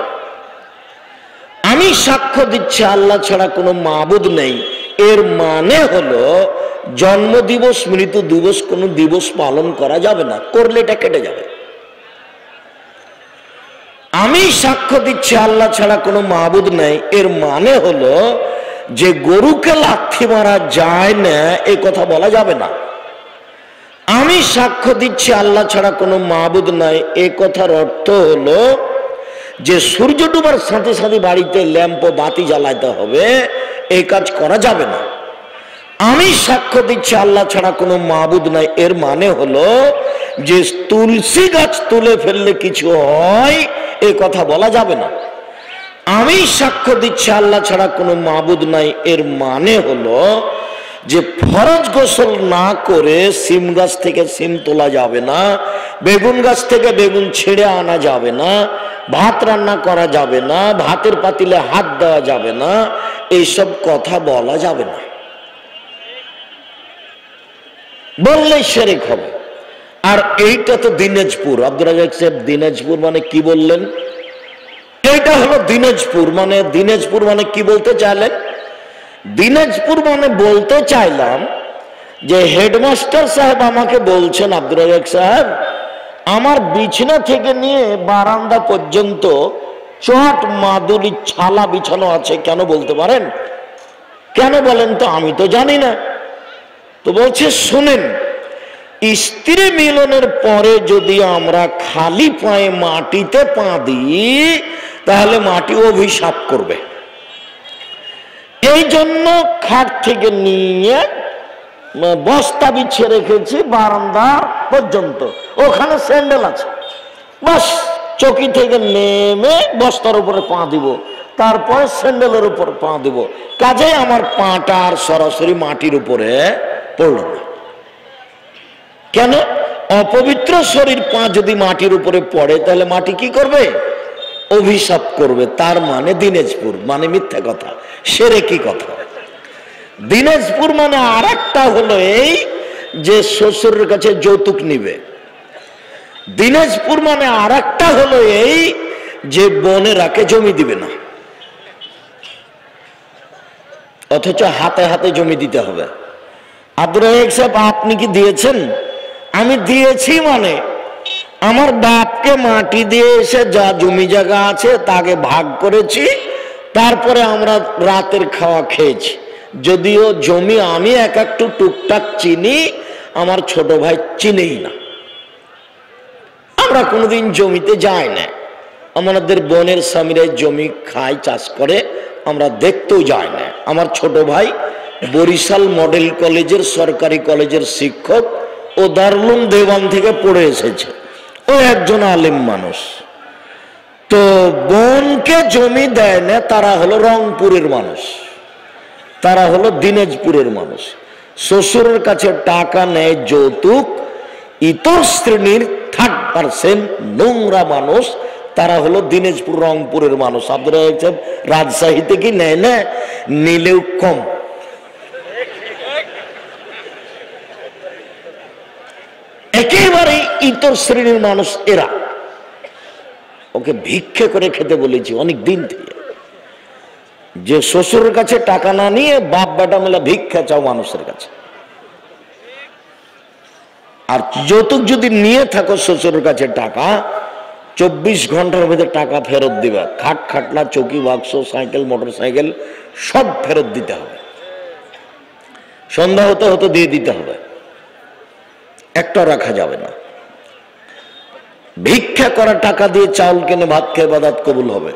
আমি সাক্ষ্য দিচ্ছি আল্লাহ ছাড়া কোনো মাবুদ নেই, এর মানে হলো জন্ম দিবস, মৃত্যু দিবস কোনো দিবস পালন করা যাবে না, করলে এটা কেটে যাবে। আমি সাক্ষ্য দিচ্ছি আল্লাহ ছাড়া কোনো মাবুদ নেই, এর মানে হলো যে গরুকে লাথি মারা যায় না এই কথা বলা যাবে না। আমি সাক্ষ্য দিচ্ছি আল্লাহ ছাড়া কোনো মাবুদ নাই, এই কথার অর্থ হলো যে সূর্য ডুবার সাথে সাথে বাড়িতে ল্যাম্প বাতি জ্বালাইতে হবে, এই কাজ করা যাবে না। আমি সাক্ষ্য দিচ্ছি আল্লাহ ছাড়া কোনো মাবুদ নাই, এর মানে হলো যে তুলসী গাছ তুলে ফেললে কিছু হয় এই কথা বলা যাবে না। আমি সাক্ষ্য দিচ্ছি আল্লাহ ছাড়া কোনো মাবুদ নাই, এর মানে হলো যে ফরজ গোসল না করে সিম গাছ থেকে সিম তোলা যাবে না, বেগুন গাছ থেকে বেগুন ছিঁড়ে আনা যাবে না, ভাত রান্না করা যাবে না, ভাতের পাতিলে হাত দেওয়া যাবে না, এইসব কথা বলা যাবে না, বললেই শিরক হবে। আর এইটা তো দিনাজপুর। আব্দুর রাজ্জাক সাহেব দিনাজপুর মানে কি বললেন? এইটা হলো দিনাজপুর। মানে দিনাজপুর মানে কি বলতে চাইলেন? দিনাজপুর মানে বলতে চাইলাম যে হেডমাস্টার সাহেব আমাকে বলছেন, আব্দুর রাজ্জাক সাহেব আমার বিছানা থেকে নিয়ে বারান্দা পর্যন্ত চট মাদুলি ছালা বিছানো আছে, কেন বলতে পারেন? কেন বলেন তো? আমি তো জানি না। তো বলছে শুনেন, স্ত্রী মিলনের পরে যদি আমরা খালি পায়ে মাটিতে পা দিই তাহলে মাটি অভিশাপ করবে। এই জন্য খাট থেকে নিয়ে বস্তা বিছিয়ে রেখেছি বারান্দা পর্যন্ত, ওখানে স্যান্ডেল আছে, বাস চকি থেকে নেমে বস্তার উপরে পা দিব, তারপরে স্যান্ডেলের উপর পা দিব, কাজে আমার পাটা আর সরাসরি মাটির উপরে পড়ল না। কেন? অপবিত্র শরীর পা যদি মাটির উপরে পড়ে তাহলে মাটি কি করবে? অভিশাপ করবে। তার মানে দিনাজপুর মানে মিথ্যা কথা, শিরকি কথা। দিনাজপুর মানে আর একটা হলো এই যে শ্বশুরের কাছে যৌতুক নিবে। দিনাজপুর মানে আর একটা হলো এই যে বোনেরাকে জমি দিবে না, অথচ হাতে হাতে জমি দিতে হবে। আব্দুর রাজ্জাক সাহেব আপনি কি দিয়েছেন? আমি দিয়েছি। মানে আমার বাপকে মাটি দিয়ে এসে যা জমি জায়গা আছে তাকে ভাগ করেছি, তারপরে আমরা রাতের খাওয়া খেয়েছি। যদিও জমি আমি এক একটু টুকটাক চিনি, আমার ছোট ভাই চিনেই না। আমরা কোনোদিন জমিতে যাই না, আমাদের বোনের স্বামীরাই জমি খায়, চাষ করে, আমরা দেখতেও যাই না। আমার ছোট ভাই বরিশাল মডেল কলেজের সরকারি কলেজের শিক্ষক, ও দারুল দেওয়ান থেকে পড়ে এসেছে, ও একজন আলেম মানুষ। তো বোনকে জমি দেয় না, তারা হলো রংপুরের মানুষ, তারা হলো দিনাজপুরের মানুষ। শ্বশুরের কাছে টাকা নেয় যৌতুক, ইতর শ্রেণীর 3rd% নোংরা মানুষ, তারা হলো দিনাজপুর রংপুরের মানুষ। আব্দুর রাজ্জাক সাহেব রাজশাহীতে কি নেয় না? নিলেও কম। একেবারে ইতর শ্রেণীর মানুষ এরা। ওকে ভিক্ষে করে খেতে বলেছি অনেক দিন থেকে, যে শ্বশুরের কাছে টাকা না নিয়ে বাপ বেটা মিলে ভিক্ষা চাও মানুষের কাছে। আর যৌতুক যদি নিয়ে থাকো শ্বশুরের কাছে টাকা, 24 ঘন্টার ভিতরে টাকা ফেরত দিবা। খাট খাটলা চৌকি বাক্স সাইকেল মোটর সাইকেল সব ফেরত দিতে হবে, সন্ধ্যা হতে হতে দিয়ে দিতে হবে, একটা রাখা যাবে না। ভিক্ষা করা টাকা দিয়ে চাউল কিনে ভাত খেয়ে ইবাদত কবুল হবে।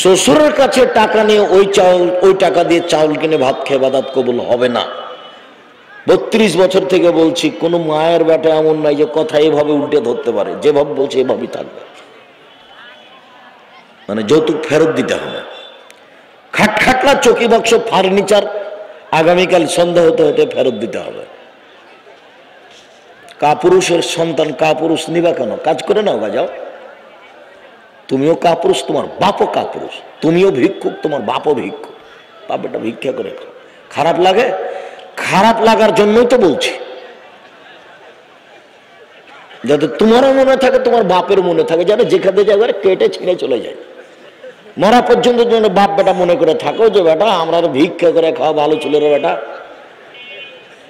শ্বশুরের কাছে টাকা নিয়ে ওই টাকা দিয়ে চাউল কিনে ভাত খেয়ে ইবাদত কবুল হবে না। 32 বছর থেকে বলছি, কোন মায়ের বেটা এমন নাই যে কথা এভাবে উল্টে ধরতে পারে, যেভাবে বলছে এভাবেই থাকবে। মানে যৌতুক ফেরত দিতে হবে। খাট খাটলা চৌকি বাক্স ফার্নিচার আগামীকাল সন্ধ্যা হতে হতে ফেরত দিতে হবে। কাপুরুষের সন্তান কাপুরুষ নিবা কেন? কাজ করে নাও, বাজাও। তুমিও কাপুরুষ, তোমার বাপও কাপুরুষ, তুমিও ভিক্ষুক, তোমার বাপও ভিক্ষুক। বাপটা ভিক্ষা করে খাও। খারাপ লাগে? খারাপ লাগার জন্যই তো বলছি। যাতে তোমারও মনে থাকে, তোমার বাপের মনে থাকে, যেন যেখানে যাবে কেটে ছিঁড়ে চলে যায়। মরা পর্যন্ত যেন বাপ বেটা মনে করে থাকো যে বেটা আমরা ভিক্ষা করে খাওয়া ভালো ছিল রে বেটা,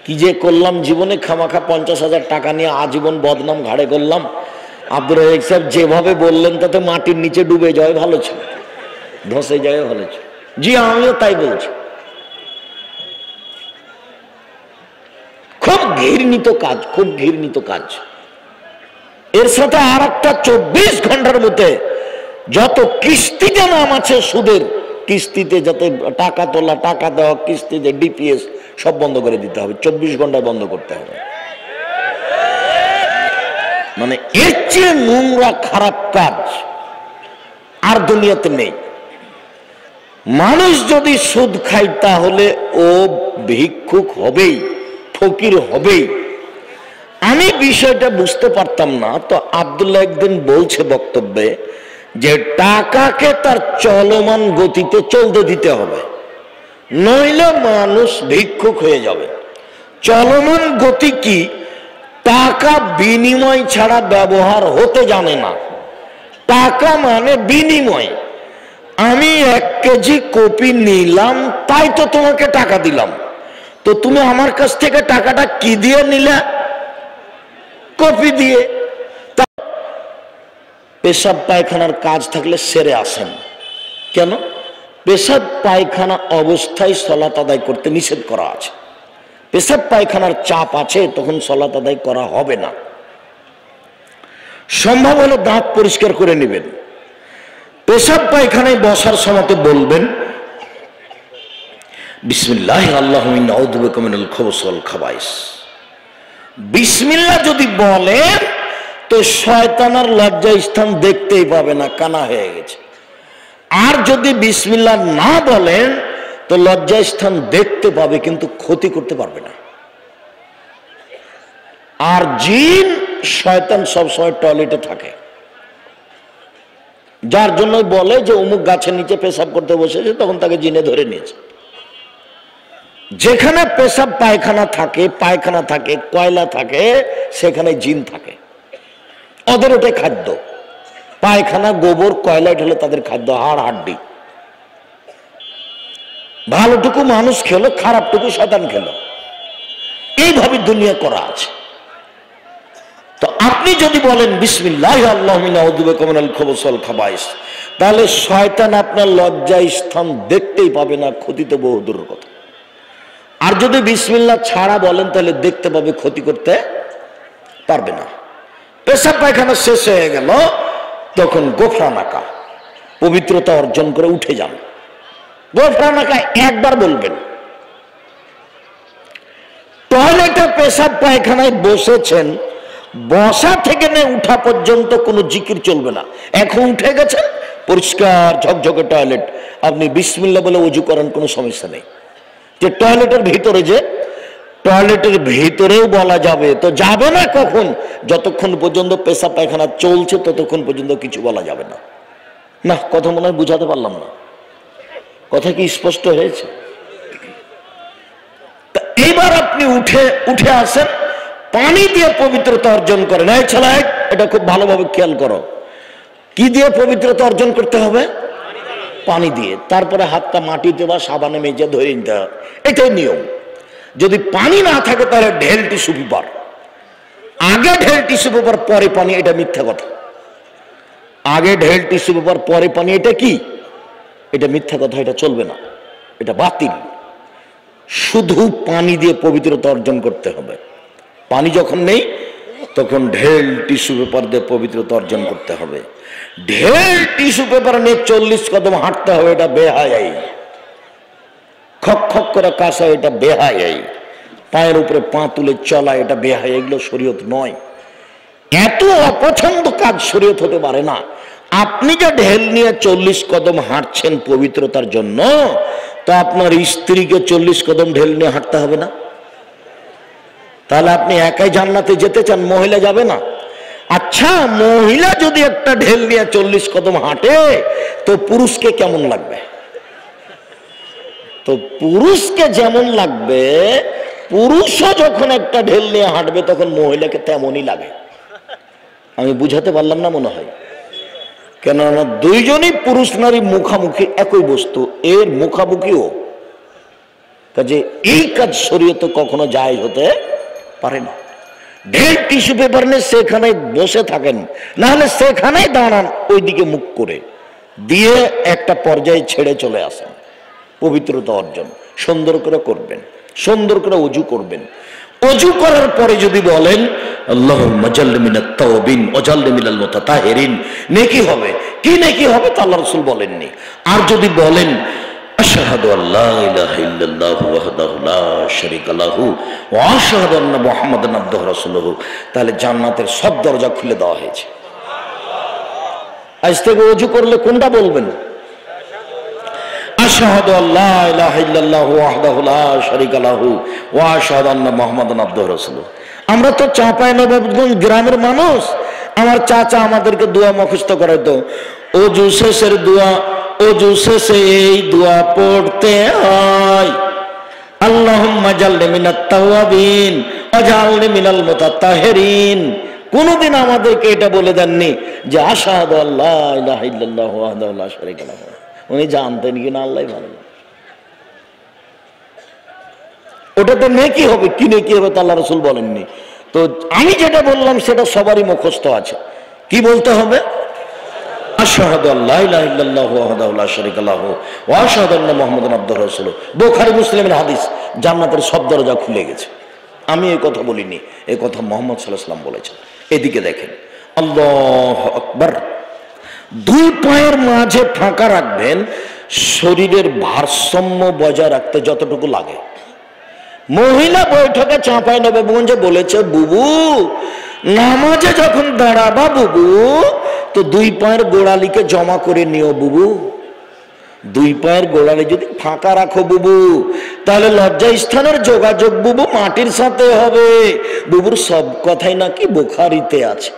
কি যে করলাম জীবনে, খামাখা 50,000 টাকা নিয়ে আজীবন বদনাম ঘাড়ে করলাম। আব্দুর রাজ্জাক সাহেব যেভাবে বললেন তাতে মাটির নিচে ডুবে যাওয়া ভালো ছিল, ধসে যাওয়া ভালো ছিল। জি আমিও তাই বলছি। খুব ঘৃণিত কাজ, খুব ঘৃণিত কাজ। এর সাথে আর একটা 24 ঘন্টার মধ্যে যত কিস্তিতে নাম আছে সুদের, কিস্তিতে যাতে টাকা তোলা, টাকা দেওয়া, কিস্তিতে ডিপিএস সব বন্ধ করে দিতে হবে, 24 ঘন্টায় বন্ধ করতে হবে। মানে এর চেয়ে নোংরা খারাপ কাজ আর দুনিয়াতে নেই। মানুষ যদি সুদ খায় তাহলে ও ভিক্ষুক হবেই, ফকির হবেই। আমি বিষয়টা বুঝতে পারতাম না, তো আব্দুল্লাহ একদিন বলছে বক্তব্যে যে টাকাকে তার চলমান গতিতে চলতে দিতে হবে, নইলে মানুষ ভিক্ষুক হয়ে যাবে। চলমান গতি কি? টাকা বিনিময় ছাড়া ব্যবহার হতে জানে না। টাকা মানে বিনিময়। আমি 1 কেজি কপি নিলাম, তাই তো তোমাকে টাকা দিলাম। তো তুমি আমার কাছ থেকে টাকাটা কি দিয়ে নিলে? কপি দিয়ে। পেশাব পায়খানার কাজ থাকলে সেরে আসেন। কেন? পেশাব পায়খানা অবস্থায় সালাত আদায় করতে নিষেধ করা আছে। পেশাব পায়খানার চাপ আছে, তখন সালাত আদায় করা হবে না। সম্ভব হলে দাঁত পরিষ্কার করে নেবেন। পেশাব পায়খানায় বসার সময় বলবেন বিসমিল্লাহ আল্লাহুম্মা নাউযু বিকা মিনাল খুবুসি ওয়াল খাবাইস। বিসমিল্লাহ যদি বলেন তো শয়তানের লজ্জা স্থান দেখতেই পাবে না, কানা হয়ে গেছে। আর যদি বিসমিল্লাহ না বলেন তো লজ্জা স্থান দেখতে পাবে কিন্তু ক্ষতি করতে পারবে না। আর জিন শয়তান সবসময় টয়লেটে থাকে, যার জন্য বলে যে অমুক গাছের নিচে পেশাব করতে বসেছে, তখন তাকে জিনে ধরে নিয়েছে। যেখানে পেশাব পায়খানা থাকে, পায়খানা থাকে, কয়লা থাকে, সেখানে জিন থাকে। ওদের ওটাই খাদ্য। পায়খানা, গোবর, কয়লা এটা হলো তাদের খাদ্য, হাড় হাড্ডি। ভালোটুকু মানুষ খেলো, খারাপটুকু শয়তান খেলো। এইভাবে দুনিয়া করা আছে। তো আপনি যদি বলেন বিসমিল্লাহ আল্লাহুম্মা নাউযু বিকা মিনাল খুবুসি ওয়াল খাবাইস, তাহলে শয়তান আপনার লজ্জা স্থান দেখতেই পাবে না, ক্ষতি তো বহু দূরের কথা। আর যদি বিসমিল্লাহ ছাড়া বলেন তাহলে দেখতে পাবে, ক্ষতি করতে পারবে না। পেশাব পায়খানা শেষ হয়ে গেল, তখন গোফরানাকা, পবিত্রতা অর্জন করে উঠে যান। গোফরানাকা একবার বলবেন। টয়লেটে পেশাব পায়খানায় বসেছেন, বসা থেকে নিয়ে উঠা পর্যন্ত কোনো জিকির চলবে না। এখন উঠে গেছেন, পরিষ্কার ঝকঝকে টয়লেট, আপনি বিসমিল্লাহ বলে ওযু করেন, কোনো সমস্যা নেই। যে টয়লেটের ভিতরে, যে টয়লেটের ভিতরেও বলা যাবে, তো যাবে না কখন? যতক্ষণ পর্যন্ত পেশাব পায়খানা চলছে ততক্ষণ পর্যন্ত কিছু বলা যাবে না। না, কথা মনে হয় বুঝাতে পারলাম না। কথা কি স্পষ্ট হয়েছে? এইবার আপনি উঠে আসেন, পানি দিয়ে পবিত্রতা অর্জন করেন। এই ছেলে, এটা খুব ভালোভাবে খেয়াল করো। কি দিয়ে পবিত্রতা অর্জন করতে হবে? পানি দিয়ে। তারপরে হাতটা মাটিতে বা সাবানে মেজে ধরে নিতে হবে, এটাই নিয়ম। যদি পানি না থাকে তাহলে ঢেল টিস্যু পেপার। আগে ঢেল টিস্যু পেপার পরে পানি, এটা মিথ্যা কথা। আগে ঢেল টিস্যু পেপার পরে পানি, এটা কি? এটা মিথ্যা কথা, এটা চলবে না, এটা বাতিল। শুধু পানি দিয়ে পবিত্রতা অর্জন করতে হবে। পানি যখন নেই তখন ঢেল টিস্যু পেপার দিয়ে পবিত্রতা অর্জন করতে হবে। ঢেল টিস্যু পেপার নিয়ে 40 কদম হাঁটতে হবে, এটা বেহায়াই। খক খক করে কাশা, এটা বেহায়াই। পায়ের উপরে পা তুলে চলা, এটা বেহায়া। এগুলো শরীয়ত নয়। এত অপছন্দ কাজ শরীয়ত হতে পারে না। আপনি যে ঢেল নিয়ে 40 কদম হাঁটছেন পবিত্রতার জন্য, তো আপনার স্ত্রীকে 40 কদম ঢেল নিয়ে হাঁটতে হবে না? তাহলে আপনি একাই জান্নাতে যেতে চান, মহিলা যাবে না? আচ্ছা, মহিলা যদি একটা ঢেল নিয়ে 40 কদম হাঁটে তো পুরুষকে কেমন লাগবে? তো পুরুষকে যেমন লাগবে, পুরুষও যখন একটা ঢেল নিয়ে হাঁটবে তখন মহিলাকে তেমনই লাগে। আমি বুঝাতে পারলাম না মনে হয়, কেননা দুইজনই পুরুষ নারী মুখামুখি একই বস্তু, এর মুখামুখিও, কাজে এই কাজ শরীয়তে কখনো জায়েজ হতে পারে না। ঢের টিস্যু পেপার নিয়ে সেখানে বসে থাকেন, না হলে সেখানেই দাঁড়ান ওইদিকে মুখ করে, দিয়ে একটা পর্যায়ে ছেড়ে চলে আসেন। পবিত্রতা অর্জন সুন্দর করে করবেন, সুন্দর করে অজু করবেন। অজু করার পরে যদি বলেন আল্লাহুম্মা জাল্লি মিনাত তাওবিন ওয়াজাল্লি মিনাল মুতাতাহিরিন, নেকি হবে। কি নেকি হবে তা আল্লাহ রাসূল বলেননি। আর যদি বলেন আশহাদু আল্লা ইলাহা ইল্লাল্লাহু ওয়াহদাহু লা শারীকা লাহু ওয়া আশহাদু আন্না মুহাম্মাদান আবদুহু ওয়া রাসূলুহু, তাহলে জান্নাতের সব দরজা খুলে দেওয়া হয়েছে। আজ থেকে ওযু করলে কোনটা বলবেন? আশহাদু আল্লা ইলাহা ইল্লাল্লাহু ওয়াহদাহু লা শারীকা লাহু ওয়া আশহাদু আন্না মুহাম্মাদান আবদুহু ওয়া রাসূলুহু। আমরা তো চাঁপাইনবাবগঞ্জ গ্রামের মানুষ, আমার চাচা আমাদেরকে দোয়া মুখস্থ করাইতো। ওযু শেষের দোয়া, ওযু শেষে এই দোয়া পড়তে হয়, আল্লাহুম্মা জাল্লি মিনাত তাওয়াবিন ওয়াজআলনি মিনাল মুতাতাহিরিন। কোনদিন আমাদেরকে এটা বলে দেননি যে আশহাদু আল্লা ইলাহা ইল্লাল্লাহু ওয়াহদাহু লা শারীকা লাহু। উনি জানতেন কিনা আল্লাহই ভালো। ওটাতে নেকি হবে, কি নেকি হবে তা আল্লাহ রাসূল বলেননি। তো আমি যেটা বললাম সেটা সবারই মুখস্থ আছে। কি বলতে হবে? আশহাদু আল্লা ইলাহা ইল্লাল্লাহু ওয়াহদাহু লা শারীকা লাহু ওয়া আশহাদু আন্না মুহাম্মাদান আবদুহু ওয়া রাসূলুহু। বুখারী মুসলিমের হাদিস, জান্নাতের সব দরজা খুলে গেছে। আমি এই কথা বলিনি, এই কথা মুহাম্মদ সাল্লাল্লাহু আলাইহি ওয়াসাল্লাম বলেছেন। এদিকে দেখেন, আল্লাহু আকবার। দুই পায়ের মাঝে ফাঁকা রাখবেন, শরীরের ভারসাম্য বজায় রাখতে যতটুকু লাগে। মহিলা বৈঠকে চাঁপাইনবাবগঞ্জে বলেছে, বুবু নামাজে যখন দাঁড়াবা বুবু, তো দুই পায়ের গোড়ালিকে জমা করে নিও বুবু। দুই পায়ের গোড়ালি যদি ফাঁকা রাখো বুবু, তাহলে লজ্জা স্থানের যোগাযোগ বুবু মাটির সাথে হবে। বুবুর সব কথাই নাকি বুখারীতে আছে,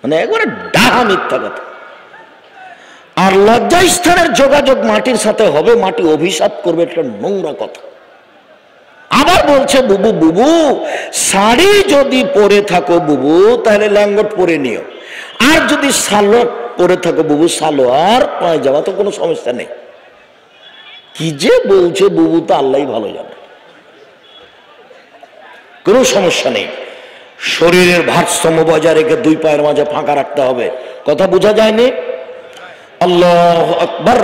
মানে একবারে ডাহা মিথ্যা কথা। আর লজ্জা স্থানের যোগাযোগ মাটির সাথে হবে, মাটি অভিশাপ করবে, একটা নোংরা কথা। আবার বলছে বুবু, বুবু শাড়ি যদি পরে থাকো বুবু, তাহলে ল্যাঙ্গট পরে নিও। আর যদি সালোয়ার পরে থাকো বুবু, সালোয়ার পায়জামা, তো কোনো সমস্যা নেই। কি যে বলছে বুবু, তো আল্লাহই ভালো জানে। কোনো সমস্যা নেই। শরীরের ভারসাম্য বজায় রেখে দুই পায়ের মাঝে ফাঁকা রাখতে হবে। কথা বোঝা যায়নি? আল্লাহু আকবার।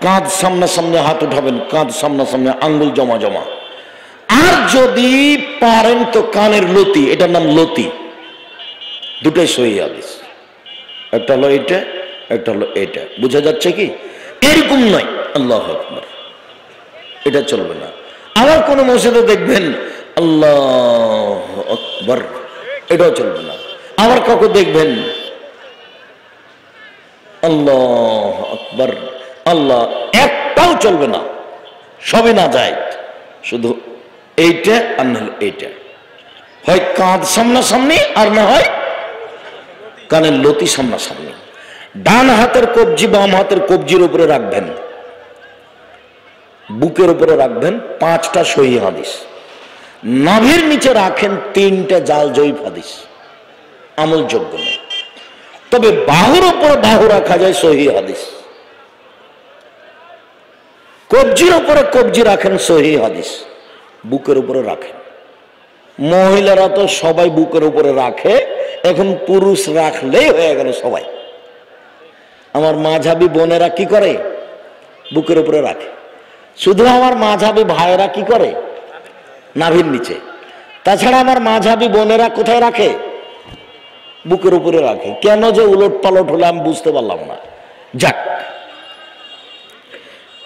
কাঁধ সামনাসামনি হাত উঠাবেন, কাঁধ সামনাসামনি, আঙ্গুল জমা জমা। আর যদি পারেন তো কানের লতি, এটার নাম লতি, দুটোই সহিহ হাদিস। একটা হলো এটা, একটা হলো এটা। বোঝা যাচ্ছে কি? এরকম নয় আল্লাহু আকবার, এটা চলবে না। আবার কোন মসজিদে দেখবেন আল্লাহু আকবার, এটাও চলবে না। আবার কাউকে দেখবেন আল্লাহু আকবার, আল্লাহ, একটাও চলবে না, সবই না যায়। শুধু এইটা আর না হলে এইটা, হয় কাঁধ সামনাসামনি আর না হয় কানের লতি সামনাসামনি। ডান হাতের কবজি বাম হাতের কবজির উপরে রাখবেন, বুকের উপরে রাখবেন। 5টা সহিহ হাদিস। নাভির নিচে রাখেন 3টে জাল জয়ীফ হাদিস, আমলযোগ্য নয়। তবে বাহুর উপরে বাহু রাখা যায়, সহিহ হাদিস। কবজির উপরে কবজি রাখেন, সহিহ হাদিস। বুকের উপরে রাখেন। মহিলারা তো সবাই বুকের উপরে রাখে, এখন পুরুষ রাখলেই হয়ে গেল সবাই। আমার মাঝাবি বোনেরা কি করে? বুকের উপরে রাখে। শুধু আমার মাঝাবি ভাইয়েরা কি করে? নাভির নিচে। তাছাড়া আমার মাঝাবি বোনেরা কোথায় রাখে? বুকের উপরে রাখে। কেন যে উলট পালট হলে আমি বুঝতে পারলাম না। যাক,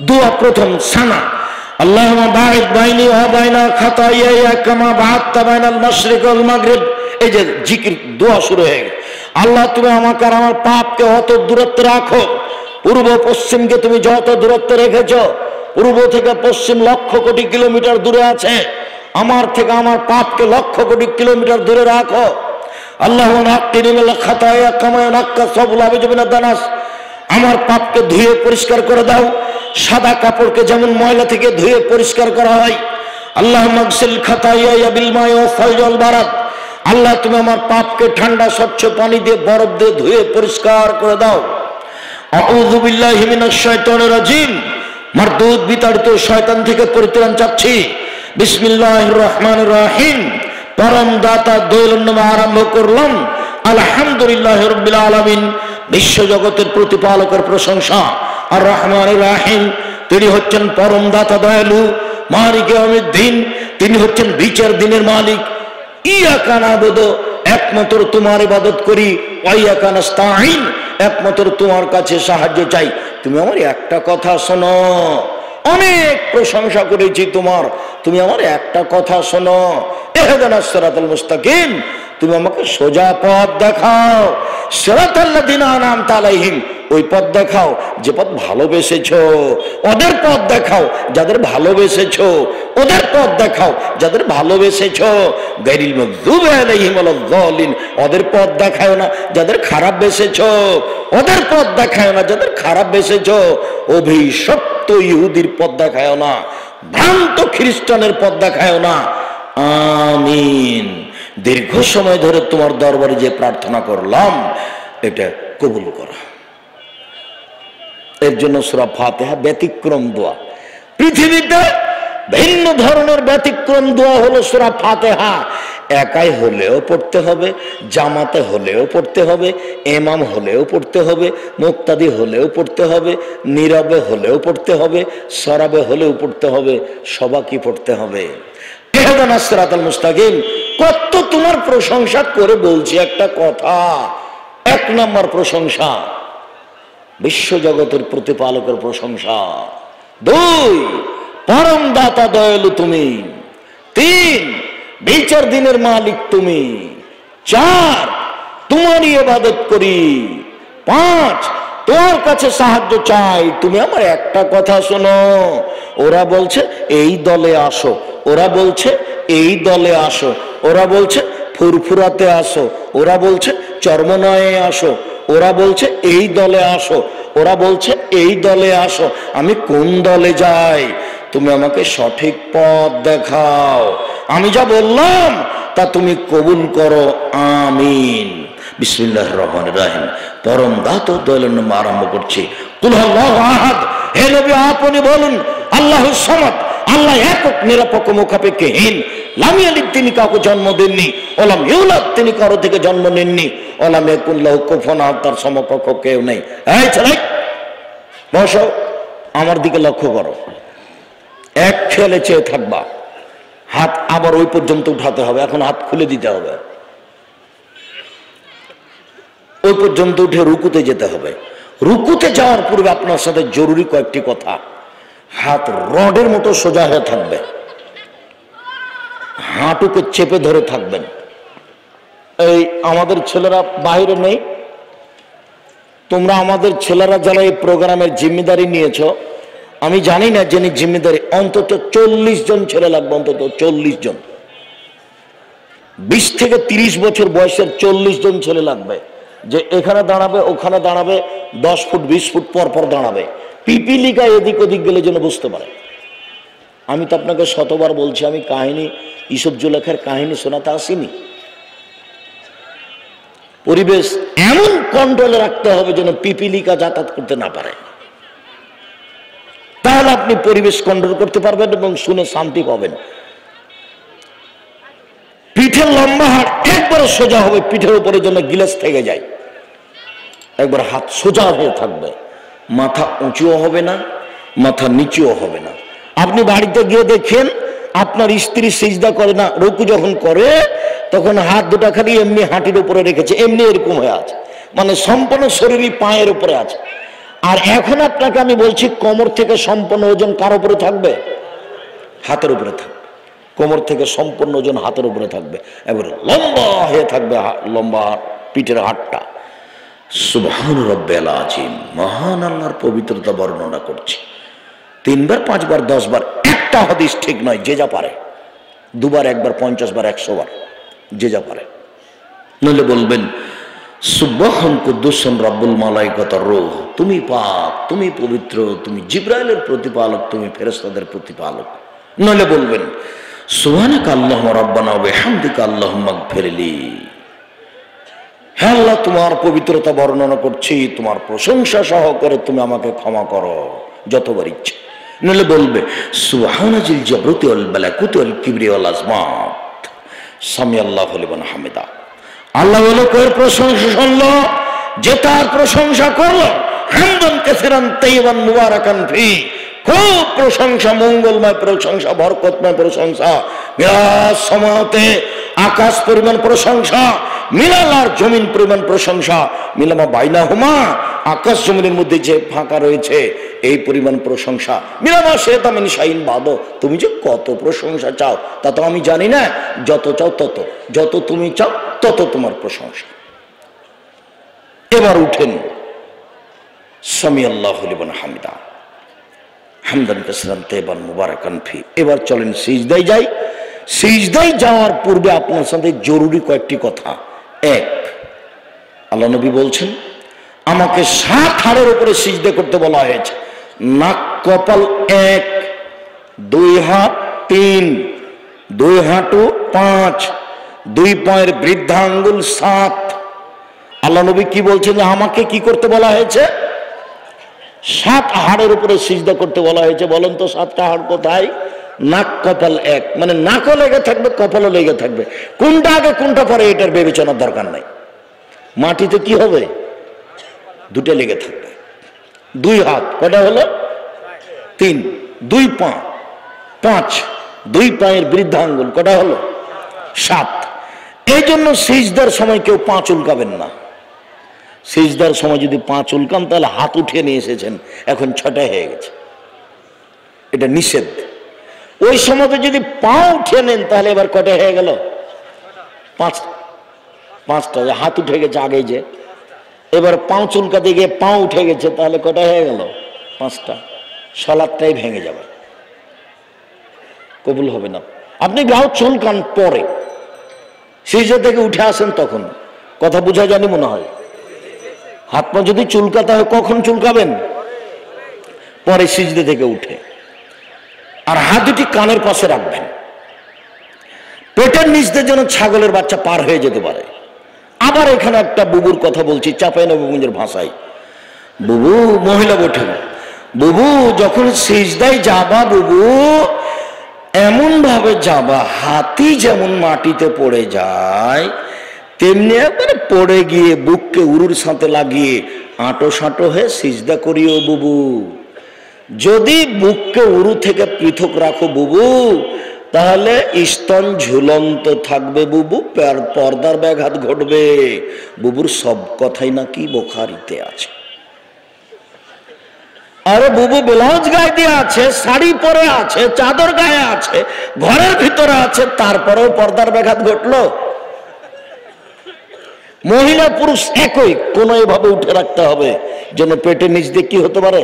দোয়া প্রথম সানা, আল্লাহুম্মা বা'id বাইনি ওয়া বাইনা খাতায়ায়া কামা বা'adta বাইনাল মাশরিক ওয়াল মাগরিব। এই যে জিকির, দোয়া শুরু হয়ে গেল। আল্লাহ তুমি আমাকে আর আমার পাপকে অত দূরত্বে রাখো, পূর্ব পশ্চিমকে তুমি যত দূরত্বে রেখেছো, পূর্ব থেকে পশ্চিম লক্ষ কোটি কিলোমিটার দূরে আছে, আমার থেকে আমার পাপকে লক্ষ কোটি কিলোমিটার দূরে রাখো। আল্লাহুম্মা নাক্কিনি মিনাল খাতায়া কামা ইয়ানাক্কা সাবুল আবিজ মিনাদ দানাস। আমার পাপকে ধুয়ে পরিষ্কার করে দাও, সাদা কাপড়কে যেমন ময়লা থেকে ধুয়ে পরিষ্কার করা হয়। আল্লাহুম্মা গসিল খাতায়া বিল মাই ওয়াস সালজি ওয়াল বারাদ। আল্লাহ তুমি আমার পাপকে ঠান্ডা স্বচ্ছ পানি দিয়ে বরফ দিয়ে ধুয়ে পরিষ্কার করে দাও। আউযু বিল্লাহি মিনাশ শাইতানির রাজিম, মারদুদ বিতাড়িত শয়তান থেকে পরিত্রাণ চাচ্ছি। বিসমিল্লাহির রহমানির রহিম, পরম দাতা দয়ালুর নামে আরম্ভ করলাম। আলহামদুলিল্লাহি রাব্বিল আলামিন, বিশ্ব জগতের প্রতিপালকের প্রশংসা। আর রহমানির রহিম, তিনি হচ্ছেন পরম দাতা দয়ালু, মালিক ইয়াউমিদ্দিন, তিনি হচ্ছেন বিচার দিনের মালিক। ইয়াকা নাবুদু, একমাত্র তোমার ইবাদত করি। ওয়া ইয়াকা নাস্তাঈন, একমাত্র তোমার কাছে সাহায্য চাই। তুমি আমার একটা কথা শোনো, অনেক প্রশংসা করেছি তোমার, তুমি আমার একটা কথা শোনো। ইহদিনাস সিরাতাল মুস্তাকিম, তুমি আমাকে সোজা পথ দেখাও। সিরাতাল্লাযিনা আনআমতা আলাইহিম, ওই পথ দেখাও যে পথ ভালোবেসেছো। ওদের পথ দেখাও যাদের ভালোবেসেছো। ওদের পথ দেখাও যাদের ভালোবেসেছো। গায়রিল মাগযুবি আলাইহিম ওয়ালাদ-দাল্লিন, ওদের পথ দেখাও না যাদের খারাপ বেসেছো। ওদের পথ দেখাও না যাদের খারাপ বেসেছো। অভিশপ্ত ইহুদির পথ দেখাও না, ভ্রান্ত খ্রিস্টানের পথ দেখাও না। আমিন। দীর্ঘ সময় ধরে তোমার দরবারে যে প্রার্থনা করলাম, এটা কবুল করো। এর জন্য সূরা ফাতিহা ব্যতিক্রম দোয়া। পৃথিবীতে ভিন্ন ধরনের ব্যতিক্রম দোয়া হলো সূরা ফাতিহা। একাই হলেও পড়তে হবে, জামাতে হলেও পড়তে হবে, ইমাম হলেও পড়তে হবে, মুক্তাদি হলেও পড়তে হবে, নীরবে হলেও পড়তে হবে, সরাবে হলেও পড়তে হবে, সবাইকে পড়তে হবে। ইহদিনাস সিরাতাল মুস্তাকিম, কত তোমার প্রশংসা করে বলছি একটা কথা। এক নম্বর প্রশংসা বিশ্বজগতের প্রতিপালকের প্রশংসা। দুই, পরম দাতা দয়ালু তুমি। তিন, বিচার দিনের মালিক তুমি। চার, তোমারই ইবাদত করি। পাঁচ, তোমার কাছে সাহায্য চাই। তুমি আমার একটা কথা শোনো। ওরা বলছে এই দলে আসো, ওরা বলছে এই দলে আসো, ওরা বলছে ফুরফুরাতে আসো, ওরা বলছে চর্মনয়ে আসো, ওরা বলছে এই দলে আসো, ওরা বলছে এই দলে আসো। আমি কোন দলে যাই? তুমি আমাকে সঠিক পথ দেখাও। আমি যা বললাম তা তুমি কবুল করো। আমিন। বিসমিল্লাহির রহমানির রহিম, পরম দাতা দয়ালুর নামে আরম্ভ করছি। কুল হুয়াল্লাহু আহাদ, হে নবী আপনি বলুন আল্লাহুস সামাদ, আল্লাহ একক নিরপেক্ষ মুখাপেক্ষহীন। লাম ইয়ালিদ, তিনি কাউকে জন্ম দেননি। ওয়ালাম ইউলাদ, তিনি কারো থেকে জন্ম নেননি। ওয়ালাম ইয়াকুল লাহু কুফুয়ান আহাদ, তার সমকক্ষ কেউ নেই। এই ছেলে বসো, আমার দিকে লক্ষ্য করো। এক খেয়ালে চেয়ে থাকবা। হাত আবার ওই পর্যন্ত উঠাতে হবে, এখন হাত খুলে দিতে হবে। ওই পর্যন্ত উঠে রুকুতে যেতে হবে। রুকুতে যাওয়ার পূর্বে আপনার সাথে জরুরি কয়েকটি কথা। হাত রডের মতো সোজা হয়ে থাকবে, হাঁটুকে চেপে ধরে থাকবেন। এই আমাদের ছেলেরা বাইরে নেই, তোমরা আমাদের ছেলেরা যারা এই প্রোগ্রামের জিম্মেদারি নিয়েছ, আমি জানি না যিনি জিম্মেদারি, অন্তত 40 জন ছেলে লাগবে, অন্তত 40 জন। 20 থেকে 30 বছর বয়সের 40 জন ছেলে লাগবে, যে এখানে দাঁড়াবে, ওখানে দাঁড়াবে, 10 ফুট 20 ফুট পর পর দাঁড়াবে, পিপিলিকা এদিক ওদিক গেলে যেন বুঝতে পারে। আমি তো আপনাকে শতবার বলছি, আমি কাহিনী, ইসব জুলেখার কাহিনী শোনাতে আসিনি। পরিবেশ এমন কন্ট্রোলে রাখতে হবে যেন পিপিলিকা যাতায়াত করতে না পারে, তাহলে আপনি পরিবেশ কন্ট্রোল করতে পারবেন এবং শুনে শান্তি পাবেন। পিঠের লম্বা হাত একবারে সোজা হবে, পিঠের উপরে যেন গিলাস থেকে যায়। একবার হাত সোজা হয়ে থাকবে, মাথা উঁচুও হবে না, মাথা নিচুও হবে না। আপনি বাড়িতে গিয়ে দেখেন আপনার স্ত্রী সিজদা করে না, রুকু যখন করে তখন হাত দুটা খালি এমনি হাঁটির উপরে রেখেছে, এমনি এরকম হয়ে আছে, মানে সম্পূর্ণ শরীরই পায়ের উপরে আছে। আর এখন আপনাকে আমি বলছি, কোমর থেকে সম্পূর্ণ ওজন কার উপরে থাকবে? হাতের উপরে থাকবে। কোমর থেকে সম্পূর্ণ ওজন হাতের উপরে থাকবে, এবার লম্বা হয়ে থাকবে লম্বা পিঠের হাতটা। সুবহান রাব্বিল আযীম, মহান আল্লাহর পবিত্রতা বর্ণনা করছি। 3 বার 5 বার 10 বার, একটা হাদিস ঠিক নয়, যে যা পারে। 2 বার 1 বার 50 বার 100 বার, যে যা পারে। নইলে বলবেন সুবহান কুদ্দুসুন রাব্বুল মালাইকাতার রূহ, তুমি পাক, তুমি পবিত্র, তুমি জিবরাইলের প্রতিপালক, তুমি ফেরেশতাদের প্রতিপালক। নইলে বলবেন সুবহানাকা আল্লাহুম্মা রাব্বানা ওয়া বিহামদিকা আল্লাহুম্মা ইগফিরলি। হে আল্লাহ, তোমার পবিত্রতা বর্ণনা করছি, তোমার প্রশংসা সহ করে তুমি আমাকে ক্ষমা করো যতবার ইচ্ছে। নইলে বলবে সুবহানাজিল জাবরুতি ওয়াল মালাকুতি ওয়াল কিবরি ওয়াল আজমাত সামি আল্লাহু লিমান হামিদা। আল্লাহ বলে কয়ের প্রশংসা শুনলো যে তার প্রশংসা করলো, হামদান কাসিরান তাইয়িবান মুবারাকান ফি, খুব প্রশংসা, মঙ্গলময় প্রশংসা, বরকতময় প্রশংসা, মিরাজ সমাতে আকাশ পরিমাণ প্রশংসা, মিলাল আর জমিন পরিমাণ প্রশংসা, মিলামা বাইনাহুমা আকাশ জমিনের মধ্যে যে ফাঁকা রয়েছে এই পরিমাণ প্রশংসা, মিলামা শেতা মিন শাইন বাদ, তুমি যে কত প্রশংসা চাও তা তো আমি জানি না, যত চাও তত, যত তুমি চাও তত তোমার প্রশংসা। এবার উঠেন সামি আল্লাহু লিমান হামিদা হামদান কাসিরান তাইয়িবান মুবারাকান ফি। এবার চলেন সিজদায় যাই। সিজদায় যাওয়ার পূর্বে আপনার সাথে জরুরি কয়েকটি কথা। এক, আল্লাহ নবী বলছেন আমাকে 7 হাড়ের উপরে সিজদা করতে বলা হয়েছে। নাক কপাল 1, 2 হাত 3, 2 হাঁটু 5, 2 পায়ের বৃদ্ধা আঙ্গুল 7। আল্লাহ নবী কি বলছেন যে আমাকে কি করতে বলা হয়েছে? 7 হাড়ের উপরে সিজদা করতে বলা হয়েছে। বলেন তো 7টা হাড় কোথায়? নাক কপাল 1, মানে নাকও লেগে থাকবে, কপালও লেগে থাকবে। কোনটা আগে কোনটা পরে এটার বিবেচনার দরকার নাই। মাটিতে কি হবে? 2টা লেগে থাকবে। 2 হাত কটা হলো? 3, 2 পা 5, 2 পায়ের বৃদ্ধা আঙ্গুল কটা হলো? 7। এই জন্য সিজদার সময় কেউ পা চুলকাবেন না। সিজদার সময় যদি পা চুলকান তাহলে হাত উঠিয়ে নিয়ে এসেছেন, এখন 6টা হয়ে গেছে, এটা নিষেধ। ওই সময়তে যদি পা উঠিয়ে নেন তাহলে এবার কটা হয়ে গেল? 5টা। হাত উঠে গেছে আগে, যে এবার পা চুলকাতে গিয়ে পা উঠে গেছে, তাহলে কটা হয়ে গেল? 5টা। সালাতটাই ভেঙে যাবে, কবুল হবে না। আপনি গাও চুলকান পরে, সিজদা থেকে উঠে আসেন তখন, কথা বোঝা জানি মনে হয়। হাত পা যদি চুলকাতে হয় কখন চুলকাবেন? পরে সিজদা থেকে উঠে। আর হাত দুটি কানের পাশে রাখবেন। পেটের নিচ দিয়ে যেন ছাগলের বাচ্চা পার হয়ে যেতে পারে। আবার এখানে একটা বুবুর কথা বলছি চাঁপাইনবাবগঞ্জের ভাষায়। বুবু, মহিলা বটে, বুবু যখন সিজদায় যাবা বুবু এমন ভাবে যাবা হাতি যেমন মাটিতে পড়ে যায় তেমনি একবারে পড়ে গিয়ে বুককে উরুর সাথে লাগিয়ে আঁটো সাঁটো হয়ে সিজদা করিও বুবু। যদি বুককে উরু থেকে পৃথক রাখো বুবু তাহলে স্তন ঝুলন্ত থাকবে বুবু, পর্দার ব্যাঘাত ঘটবে। বুবুর সব কথাই নাকি বুখারীতে আছে। আরে বুবু ব্লাউজ গায়ে দিয়ে আছে, শাড়ি পরে আছে, চাদর গায়ে আছে, ঘরের ভিতরে আছে, তারপরেও পর্দার ব্যাঘাত ঘটলো। মহিলা পুরুষ একই, কোন এভাবে উঠে রাখতে হবে যেন পেটের নিচ দিয়ে কি হতে পারে?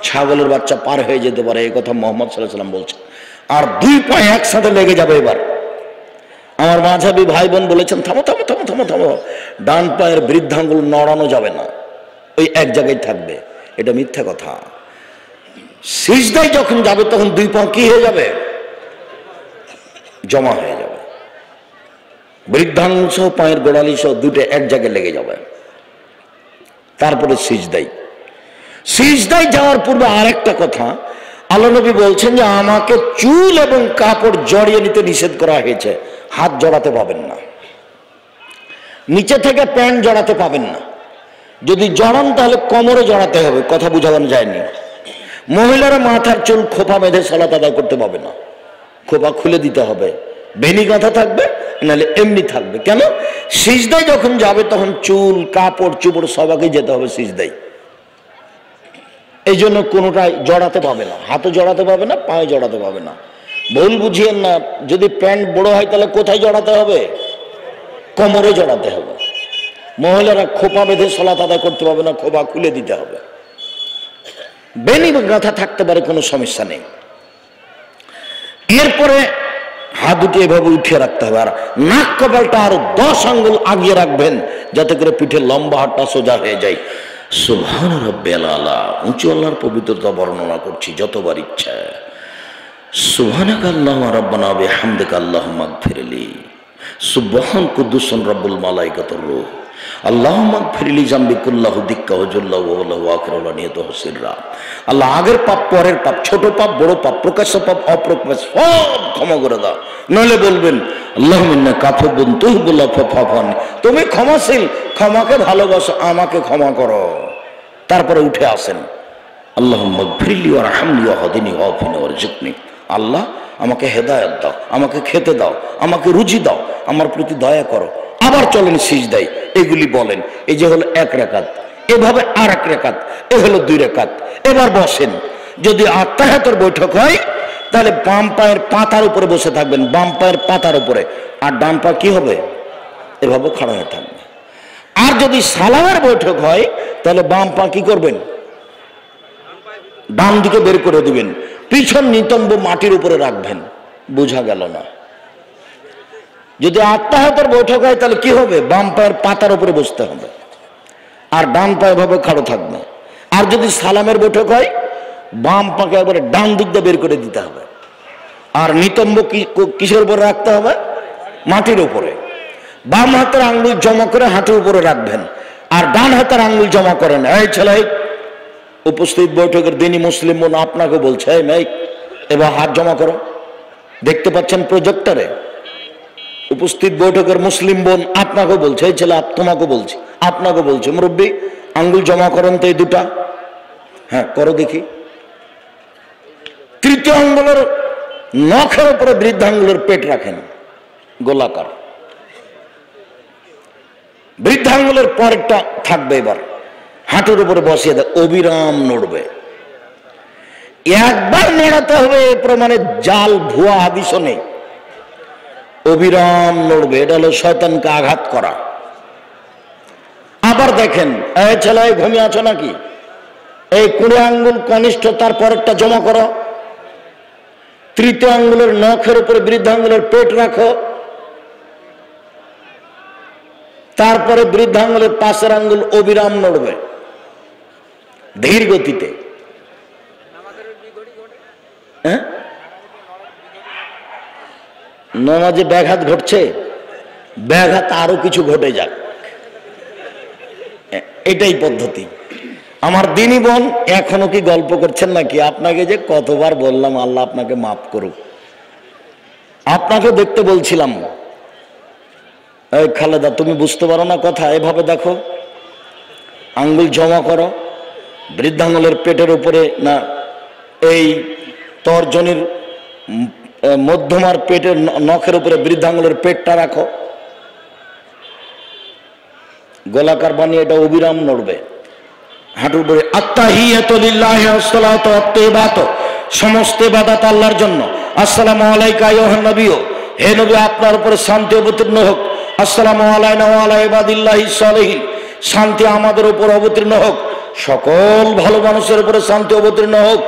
ছাগলের বাচ্চা পার হয়ে যেতে পারে। এই কথা মুহাম্মদ সাল্লাল্লাহু আলাইহি ওয়াসাল্লাম বলছেন। আর 2 পা একসাথে লেগে যাবে। এবার আমার মাঝহাবি ভাই বোন বলেছেন থামো থামো থামো থামো থামো, ডান পায়ের বৃদ্ধাঙ্গুল নড়ানো যাবে না, ওই এক জায়গায় থাকবে। এটা মিথ্যা কথা। সিজদায় যখন যাবে তখন 2 পা কি হয়ে যাবে? জমা হয়ে যাবে। বৃদ্ধাঙ্গুল সহ পায়ের গোড়ালি সহ 2টা এক জায়গায় লেগে যাবে। তারপরে সিজদায় যাওয়ার পূর্বে আরেকটা কথা আল্লাহ নবী বলছেন যে আমাকে চুল এবং কাপড় জড়িয়ে নিতে নিষেধ করা হয়েছে। হাত জড়াতে পাবেন না, নিচে থেকে প্যান্ট জড়াতে পাবেন না। যদি জড়ান তাহলে কোমরে জড়াতে হবে, কথা বুঝানো যায়নি। মহিলারা মাথার চুল খোপা বেঁধে সালাত আদায় করতে পাবে না, খোপা খুলে দিতে হবে। বেনি গাঁথা থাকবে, নাহলে এমনি থাকবে। কেন? সিজদায় যখন যাবে তখন চুল কাপড় চুপড় সবাইকে যেতে হবে সিজদায়। এই জন্য কোনোটাই জড়াতে পাবে না, হাতে জড়াতে পাবে না, পায়ে জড়াতে পাবে না। ভুল বুঝিয়েন না। যদি প্যান্ট বড় হয় তাহলে কোথায় জড়াতে হবে? কোমরে জড়াতে হবে। মহিলারা খোপা বেঁধে সালাত আদায় করতে পারবে না, খোপা খুলে দিতে হবে। বেনি গাঁথা থাকতে পারে, কোনো সমস্যা নেই। এরপরে হাত দুটি এভাবে উঠিয়ে রাখতে হবে। আর নাক কপালটা আরো 10 আঙ্গুল আগিয়ে রাখবেন যাতে করে পিঠের লম্বা হাতটা সোজা হয়ে যায়। সুবহান রাব্বিয়াল আলা, উঁচু আল্লাহর পবিত্রতা বর্ণনা করছি যতবার ইচ্ছা। সুবহানাকা আল্লাহুম্মা রাব্বানা ওয়া বিহামদিকা আল্লাহুম্মা ইগফিরলি সুবহান কুদ্দুসুন রাব্বুল মালাইকাতুর রূহ আল্লাহুম্মা ইগফিরলি জামবি কুল্লাহু দিক্কা ওয়া জাল্লাহু ওয়া লাহু আকরাহু নিয়াতুহু সিররা। আল্লাহ আগের পাপ, পরের পাপ, ছোট পাপ, বড় পাপ, প্রকাশ্য পাপ, অপ্রকাশ্য সব ক্ষমা করে দাও। নইলে বলবেন আল্লাহুম্মা ইন্নাকা আফুউন তুহিব্বুল আফওয়া ফা'ফু আননি, তুমি ক্ষমাশীল, ক্ষমাকে ভালোবাসো, আমাকে ক্ষমা করো। তারপরে উঠে আসেন আল্লাহুম্মা ইগফিরলি ওয়ারহামনি ওয়াহদিনি ওয়াআফিনি ওয়ারযুকনি, আল্লাহ আমাকে হেদায়েত দাও, আমাকে খেতে দাও, আমাকে রুজি দাও, আমার প্রতি দয়া করো। আবার চলেন সিজদায়, এগুলি বলেন। এই যে হলো 1 রাকাত, এভাবে আর 1 রাকাত, এ হলো 2 রাকাত। এবার বসেন। যদি আত্তাহিয়াতের বৈঠক হয় তাহলে বাম পায়ের পাতার উপরে বসে থাকবেন, বাম পায়ের পাতার উপরে, আর ডান পা কি হবে? এভাবে খাড়া হয়ে থাকবে। আর যদি সালামের বৈঠক হয় তাহলে বাম পা কি করবেন? ডান দিকে বের করে দিবেন, পিছন নিতম্ব মাটির উপরে রাখবেন। বোঝা গেল না? যদি আত্তাহিয়াতের বৈঠক হয় তাহলে কি হবে? বাম পায়ের পাতার উপরে বসতে হবে, আর ডান পায়ে ভাবে খাড়ো থাকবে। আর যদি সালামের বৈঠক হয়, বাম পাকে একবারে ডান দিক দিয়ে বের করে দিতে হবে, আর নিতম্ব কিসের উপরে রাখতে হবে? মাটির উপরে। বাম হাতের আঙ্গুল জমা করে হাঁটুর উপরে রাখবেন, আর ডান হাতের আঙ্গুল জমা করেন। এই ছেলে, উপস্থিত বৈঠকের দিনই মুসলিম বোন আপনাকে বলছে, এই মেয়ে এবার হাত জমা করো। দেখতে পাচ্ছেন প্রজেক্টরে? উপস্থিত বৈঠকের মুসলিম বোন আপনাকে বলছে, এই ছেলে তোমাকে বলছি, আপনাকে বলছে, মুরব্বী আঙ্গুল জমা করেন তো এই দুটা। হ্যাঁ করো দেখি। তৃতীয় আঙ্গুলের নখের উপরে বৃদ্ধাঙ্গুলের পেট রাখেন, গোলাকার। বৃদ্ধাঙ্গুলের পরেরটা থাকবে এবার হাঁটুর উপরে বসিয়ে দেয়, অবিরাম নড়বে। একবার নড়াতে হবে, এ প্রমাণে জাল ভুয়া হাদিসও নেই। অবিরাম নড়বে, এটা হলো শয়তানকে আঘাত করা। আবার দেখেন, এই ছেলে ঘুমিয়ে আছো নাকি? এই 20 আঙ্গুল কনিষ্ঠ, তার পরেরটা জমা করো। তৃতীয় আঙ্গুলের নখের উপরে বৃদ্ধাঙ্গুলের পেট রাখো, তারপরে বৃদ্ধাঙ্গুলের পাশের আঙ্গুল অবিরাম নড়বে ধীর গতিতে। হ্যাঁ, নামাজে ব্যাঘাত ঘটছে, ব্যাঘাত আরো কিছু ঘটে যাক, এটাই পদ্ধতি। আমার দিনী বোন এখনো কি গল্প করছেন নাকি? আপনাকে যে কতবার বললাম আল্লাহ আপনাকে মাফ করুক। আপনাকে দেখতে বলছিলাম, এই খালেদা তুমি বুঝতে পারো না কথা, এভাবে দেখো, আঙ্গুল জমা করো, বৃদ্ধাঙ্গুলের পেটের উপরে না, এই তর্জনীর মধ্যমার পেটের নখের উপরে বৃদ্ধাঙ্গুলের পেটটা রাখো, গোলাকার বানিয়ে এটা অবিরাম নড়বে। হাঁটুর উপরে আত্তাহিয়াতু লিল্লাহি ওয়াস সালাতু ওয়াত তাইয়্যিবাতু, সমস্ত ইবাদত আল্লাহর জন্য। আসসালামু আলাইকা আইয়ুহান নবী, হে নবী আপনার উপরে শান্তি অবতীর্ণ হোক। আসসালামু আলাইনা ওয়া আলা ইবাদিল্লাহিস সালিহিন, শান্তি আমাদের উপর অবতীর্ণ হোক, সকল ভালো মানুষের উপরে শান্তি অবতীর্ণ হোক।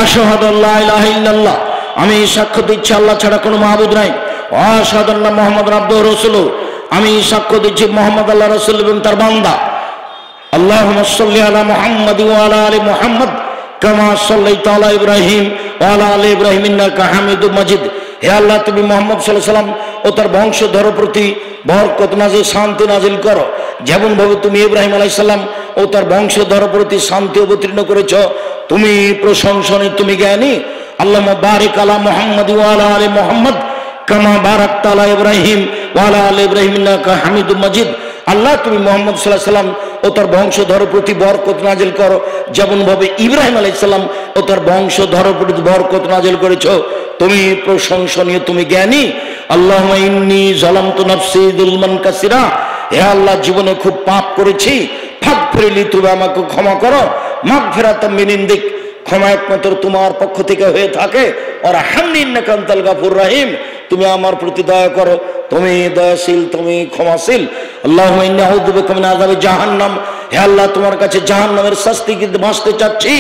আশহাদু আল্লা ইলাহা ইল্লাল্লাহ, আমি সাক্ষ্য দিচ্ছি আল্লাহ ছাড়া কোনো মাবুদ নাই। ওয়া আশহাদু আন্না মুহাম্মাদুর আবদুহু ওয়া রাসূলুহু, আমি সাক্ষ্য দিচ্ছি মুহাম্মদ আল্লাহর রাসূল এবং তার বান্দা। আল্লাহুম্মা সাল্লি আলা মুহাম্মাদ ওয়া আলা আলি মুহাম্মাদ কামা সাল্লাইতা আলা ইব্রাহিম ওয়া আলা আলি ইব্রাহিম ইন্নাকা হামিদুম মাজিদ। হে আল্লাহ, তুমি মুহাম্মদ সাল্লাল্লাহু আলাইহি সাল্লাম ও তার বংশধর প্রতি বরকত নাজিল, শান্তি নাজিল করো, যেমন ভাবে তুমি ইব্রাহিম আলাইহিস সালাম ও তার বংশধর প্রতি শান্তি অবতীর্ণ করেছ। তুমি প্রশংসনীয়, তুমি জ্ঞানী। আল্লাহুম্মা বারিক আলা মুহাম্মাদ ওয়া আলা আলি মুহাম্মাদ কামা বারাকতা আলা ইব্রাহিম ওয়া আলা আলি ইব্রাহিম ইন্নাকা হামিদুম মাজিদ। আল্লাহ, তুমি মুহাম্মদ সাল্লাল্লাহু আলাইহি সাল্লাম ও তার বংশধর প্রতি বরকত নাজিল করো, যেমন ভাবে ইব্রাহিম আলাইহিস সালাম ও তার বংশধর প্রতি বরকত নাজিল করেছো। তুমি প্রশংসনীয়, তুমি জ্ঞানী। আল্লাহুম্মা ইন্নী যালামতু নাফসি যুলমান কাসীরা, হে আল্লাহ জীবনে খুব পাপ করেছি, ফাগফিরলি, তুমি আমাকে ক্ষমা করো। মাগফিরাতাম মিন ইনদিক, ক্ষমা একমাত্র তোমার পক্ষ থেকে হয়ে থাকে। ওয়ারহামনি ইন্নাকা আনতাল গাফুরুর রহিম, তুমি আমার প্রতি দয়া করো, তুমি দয়াশীল, তুমি ক্ষমাশীল। আল্লাহুম্মা ইন্নী আউযু বিকা মিন আযাবি জাহান্নাম, হে আল্লাহ তোমার কাছে জাহান্নামের শাস্তি থেকে বাঁচতে চাচ্ছি।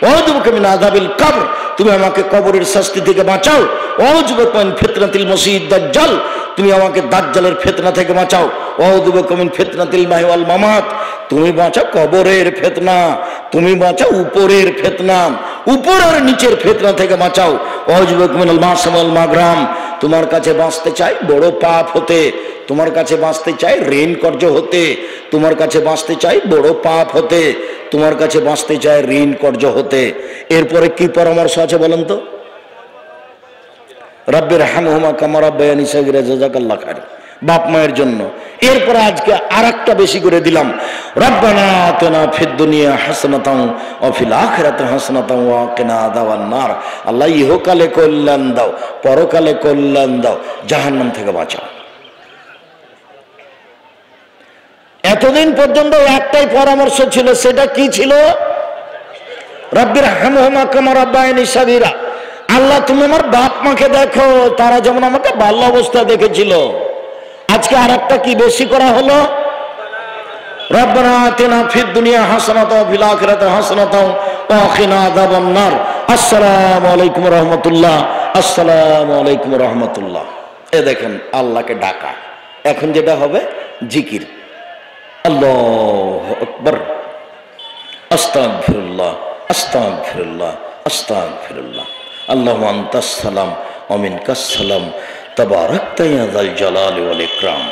আউযু বিকা মিন আযাবিল কবর, তুমি আমাকে কবরের শাস্তি থেকে বাঁচাও। আউযু বিকা মিন ফিতনাতিল মসিহিদ দাজ্জাল, তুমি আমাকে দাজ্জালের ফিতনা থেকে বাঁচাও। আউযু বিকা মিন ফিতনাতিল মাহি ওয়াল মামাত, তুমি বাঁচাও কবরের ফিতনা, তুমি বাঁচাও উপরের ফিতনা, উপর আর নিচের ফিতনা থেকে বাঁচাও। ওয়াজবুকুম মিনাল মাসিম ওয়াল মাগরাম, তোমার কাছে বাঁচতে চাই বড় পাপ হতে, তোমার কাছে বাঁচতে চাই ঋণ কর্য হতে, তোমার কাছে বাঁচতে চাই বড় পাপ হতে, তোমার কাছে বাঁচতে চাই ঋণ কর্য হতে। এরপরে কি পরামর্শ আছে বলেন তো? রাব্বির হামহুমা কামা রাব্বায়ানি সাগীরা, জাযাকাল্লাহ খাইর, বাপ মায়ের জন্য। এরপরে আজকে আরেকটা বেশি করে দিলাম, রব্বানা আতিনা ফিদ দুনিয়া হাসানাতাও ওয়া ফিল আখিরাতি হাসানাতাও ওয়া কিনা আযাবান নার। আল্লাহ ইহকালে কল্যাণ দাও, পরকালে কল্যাণ দাও, জাহান্নাম থেকে বাঁচাও। এতদিন পর্যন্ত একটাই পরামর্শ ছিল, সেটা কি ছিল? রাব্বির হামহুমা কামা রাব্বায়ানি সাগীরা, আল্লাহ তুমি আমার বাপ মাকে দেখো, তারা যেমন আমাকে বাল্য অবস্থা দেখেছিল। আজকে আর একটা কি বেশি করা হলো, রব্বানা আতিনা ফিদ দুনিয়া হাসানাতাও ওয়া ফিল আখিরাতি হাসানাতাও ওয়া কিনা আযাবান নার। আসসালামু আলাইকুম ওয়া রাহমাতুল্লাহ, আসসালামু আলাইকুম ওয়া রাহমাতুল্লাহ। এ দেখেন আল্লাহকে ডাকা। এখন যেটা হবে জিকির, আল্লাহু আকবার, আস্তাগফিরুল্লাহ, আস্তাগফিরুল্লাহ, আস্তাগফিরুল্লাহ, আল্লাহুম্মা আনতাস সালাম ওয়া মিনকাস সালাম, তাবারাকতা ইয়া যাল জালালি ওয়াল ইকরাম।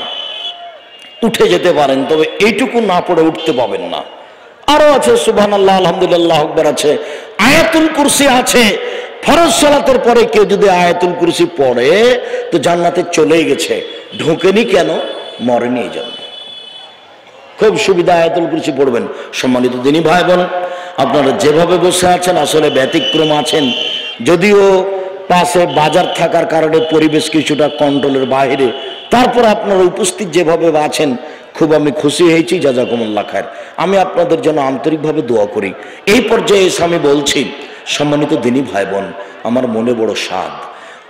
উঠে যেতে পারেন, তবে এইটুকু না পড়ে উঠতে পাবেন না। আরো আছে সুবহানাল্লাহ, আলহামদুলিল্লাহ, আকবার আছে, আয়াতুল কুরসি আছে। ফরজ সালাতের পরে কেউ যদি আয়াতুল কুরসি পড়ে তো জান্নাতে চলেই গেছে, ঢোকেনি কেন? মরেনি এই জন্য। খুব সুবিধা, আয়াতুল কুরসি পড়বেন। সম্মানিত দিনী ভাই বোন, আপনারা যেভাবে বসে আছেন আসলে ব্যতিক্রম আছেন, যদিও পাশে বাজার থাকার কারণে পরিবেশ কিছুটা কন্ট্রোলের বাইরে, তারপর আপনারা উপস্থিত যেভাবে আছেন খুব আমি খুশি হয়েছি, জাযাকুমুল্লাহ খায়ের। আমি আপনাদের জন্য আন্তরিকভাবে দোয়া করি। এই পর্যায়ে এসে আমি বলছি, সম্মানিত দিনী ভাই বোন, আমার মনে বড় স্বাদ,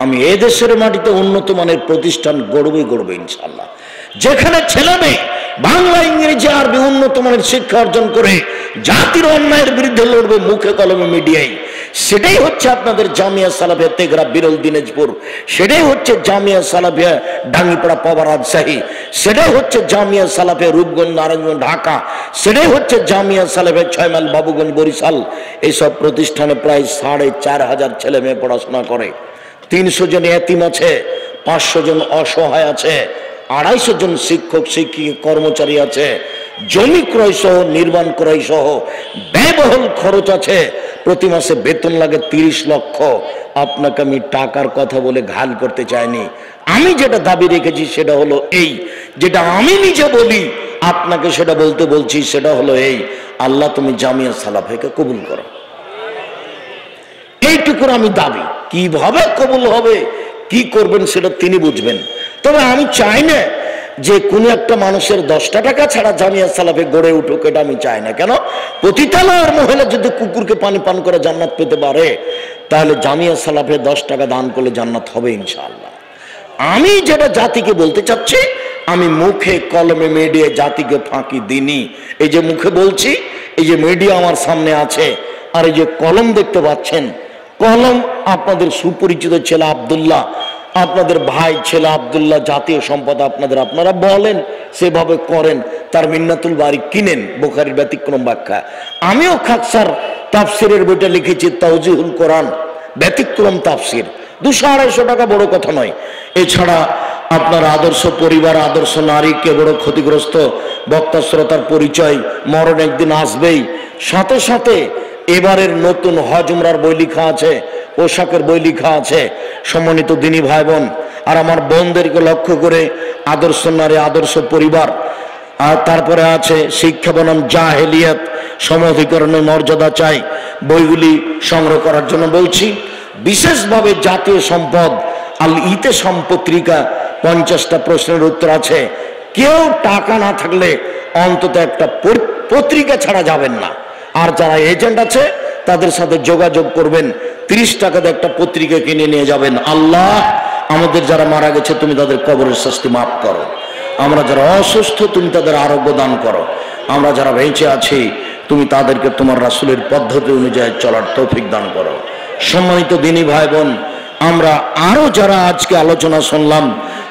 আমি এ দেশের মাটিতে উন্নত মানের প্রতিষ্ঠান গড়বে ইনশাআল্লাহ, যেখানে ছেলে মেয়ে বাংলা, ইংরেজি, আরবি উন্নত মানের শিক্ষা অর্জন করে জাতির অন্যায়ের বিরুদ্ধে লড়বে মুখে কলমে মিডিয়ায়। সেটাই হচ্ছে আপনাদের জামিয়া সালাফিয়া তেঘরা বিরল দিনাজপুর, সেটাই হচ্ছে জামিয়া সালাফিয়া ডাঙ্গিপাড়া পাওয়া রাজশাহী, সেটাই হচ্ছে জামিয়া সালাফিয়া রূপগঞ্জ নারায়ণগঞ্জ ঢাকা, সেটাই হচ্ছে জামিয়া সালাফিয়া 6 মাইল বাবুগঞ্জ বরিশাল। এইসব প্রতিষ্ঠানে প্রায় 4,500 ছেলে মেয়ে পড়াশোনা করে। 300 জন এতিম আছে, 500 জন অসহায় আছে, 250 জন শিক্ষক শিক্ষিকা কর্মচারী আছে, জমি ক্রয় সহ নির্মাণ ক্রয় সহ ব্যয়বহুল খরচ আছে। প্রতি মাসে বেতন লাগে 30 লক্ষ। আপনাকে আমি টাকার কথা বলে ঘাল করতে চাইনি। আমি যেটা দাবি রেখেছি সেটা হলো এই, যেটা আমি নিজে বলি আপনাকে সেটা বলতে বলছি, সেটা হলো এই, আল্লাহ তুমি জামিয়া সালাফিয়াকে কবুল করো। এইটুকুর আমি দাবি। কিভাবে কবুল হবে, কি করবেন সেটা তিনি বুঝবেন। তবে আমি চাই না যে কোনো একটা মানুষের 10টা টাকা ছাড়া জামিয়া সালাফে গড়ে উঠুক, এটা আমি চাই না। কেন? পতিতালয়ের মহিলা যদি কুকুরকে পানি পান করে জান্নাত পেতে পারে, তাহলে জামিয়া সালাফে 10 টাকা দান করলে জান্নাত হবে ইনশাআল্লাহ। আমি যেটা জাতিকে বলতে চাচ্ছি, আমি মুখে কলমে মিডিয়া জাতিকে ফাঁকি দিইনি। এই যে মুখে বলছি, এই যে মিডিয়া আমার সামনে আছে, আর এই যে কলম দেখতে পাচ্ছেন, কলম আপনাদের সুপরিচিত ছেলে আব্দুল্লাহ, আপনাদের ভাই ছেলে আব্দুল্লাহ, জাতীয় সম্পদ আপনারা বলেন, সেভাবে করেন, তার মিন্নাতুল বারি কিনেন, বুখারীর ব্যতিক্রম ব্যাখ্যা। আমিও খাকসার তাফসিরের বইটা লিখেছি, তাওজিহুল কোরআন, ব্যতিক্রম তাফসির, 200-250 টাকা, বড় কথা নয়। এছাড়া আপনার আদর্শ পরিবার, আদর্শ নারী, কে বড় ক্ষতিগ্রস্ত, বক্তা শ্রোতার পরিচয়, মরণ একদিন আসবেই। সাথে সাথে এবারের নতুন হজ উমরার বই লেখা আছে, পোশাকের বই লেখা আছে। সম্মানিত দিনী ভাই বোন, আর আমার বোনদেরকে লক্ষ্য করে আদর্শ নারী, আদর্শ পরিবার, আর তারপরে আছে শিক্ষা বনাম জাহেলিয়াত, সমঅধিকরণের মর্যাদা চাই, বইগুলি সংগ্রহ করার জন্য বলছি। বিশেষভাবে জাতীয় সম্পদ আল ইতেসাম পত্রিকা, 50টা প্রশ্নের উত্তর আছে। কেউ টাকা না থাকলে অন্তত একটা পত্রিকা ছাড়া যাবেন না। আর যারা এজেন্ট আছে তাদের সাথে যোগাযোগ করবেন, 30 টাকাতে একটা পত্রিকা কিনে নিয়ে যাবেন। আল্লাহ আমাদের যারা মারা গেছে তুমি তাদের কবরের শাস্তি মাফ করো, আমরা যারা অসুস্থ তুমি তাদের আরোগ্য দান করো, আমরা যারা বেঁচে আছি তুমি তাদেরকে তোমার রাসূলের পদ্ধতি অনুযায়ী চলার তৌফিক দান করো। সম্মানিত দিনী ভাই বোন, আমরা আরো যারা আজকে আলোচনা শুনলাম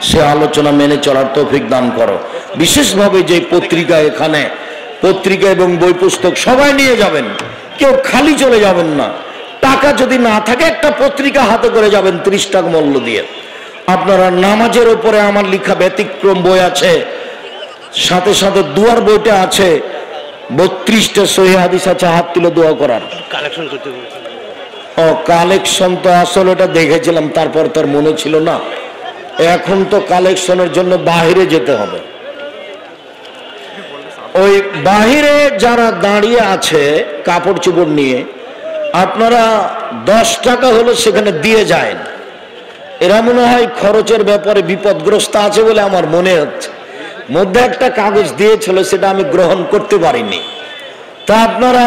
সে আলোচনা মেনে চলার তৌফিক দান করো। বিশেষভাবে যে পত্রিকা, এখানে পত্রিকা এবং বই পুস্তক সবাই নিয়ে যাবেন, কেউ খালি চলে যাবেন না। টাকা টাকা যদি না থাকে একটা পত্রিকা হাতে করে যাবেন 30 টাকা মূল্য দিয়ে। আপনারা নামাজের উপরে আমার লেখা ব্যতিক্রম বই আছে, সাথে সাথে দুয়ার বইটা আছে, 32টা সহিহ হাদিস আছে হাত তুলে দোয়া করার। কালেকশন করতে ও কালেকশন তো আসলে এটা দেখেছিলাম, তারপর তার মনে ছিল না। এখন তো কালেকশনের জন্য বাহিরে যেতে হবে। ওই বাহিরে যারা দাঁড়িয়ে আছে কাপড় চোপড় নিয়ে, আপনারা 10 টাকা হলে সেখানে দিয়ে যায়। এরা মনে হয় খরচের ব্যাপারে বিপদগ্রস্ত আছে বলে আমার মনে হচ্ছে। মধ্যে একটা কাগজ দিয়েছিল, সেটা আমি গ্রহণ করতে পারিনি। তা আপনারা,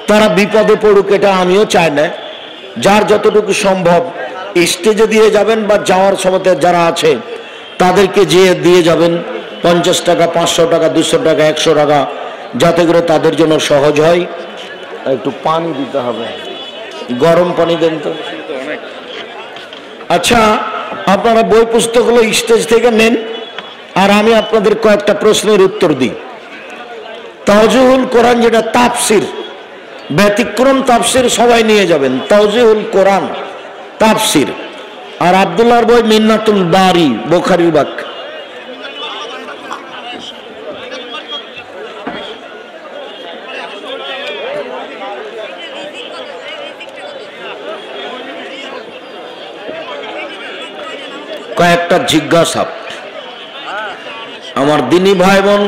তারা বিপদে পড়ুক এটা আমিও চাই না। যার যতটুকু সম্ভব স্টেজে দিয়ে যাবেন, বা যাওয়ার সময় যারা আছে তাদেরকে যেয়ে দিয়ে যাবেন 50 টাকা, 500 টাকা, 200 টাকা, 100 টাকা, যাতে করে তাদের জন্য সহজ হয়। একটু পানি দিতে হবে, গরম পানি দেন তো। আচ্ছা, আপনারা বই পুস্তকগুলো স্টেজ থেকে নেন, আর আমি আপনাদের কয়েকটা প্রশ্নের উত্তর দিই। তাওজীহুল কোরআন, যেটা তাফসির, ব্যতিক্রম তাফসির সবাই নিয়ে যাবেন। তাওজীহুল কোরআন তাফসির, আর আব্দুল্লাহর বই মিন্নাতুল বারি, বুখারীর বাক্য। কয়েকটা জিজ্ঞাসা আমার দিনী ভাই বোন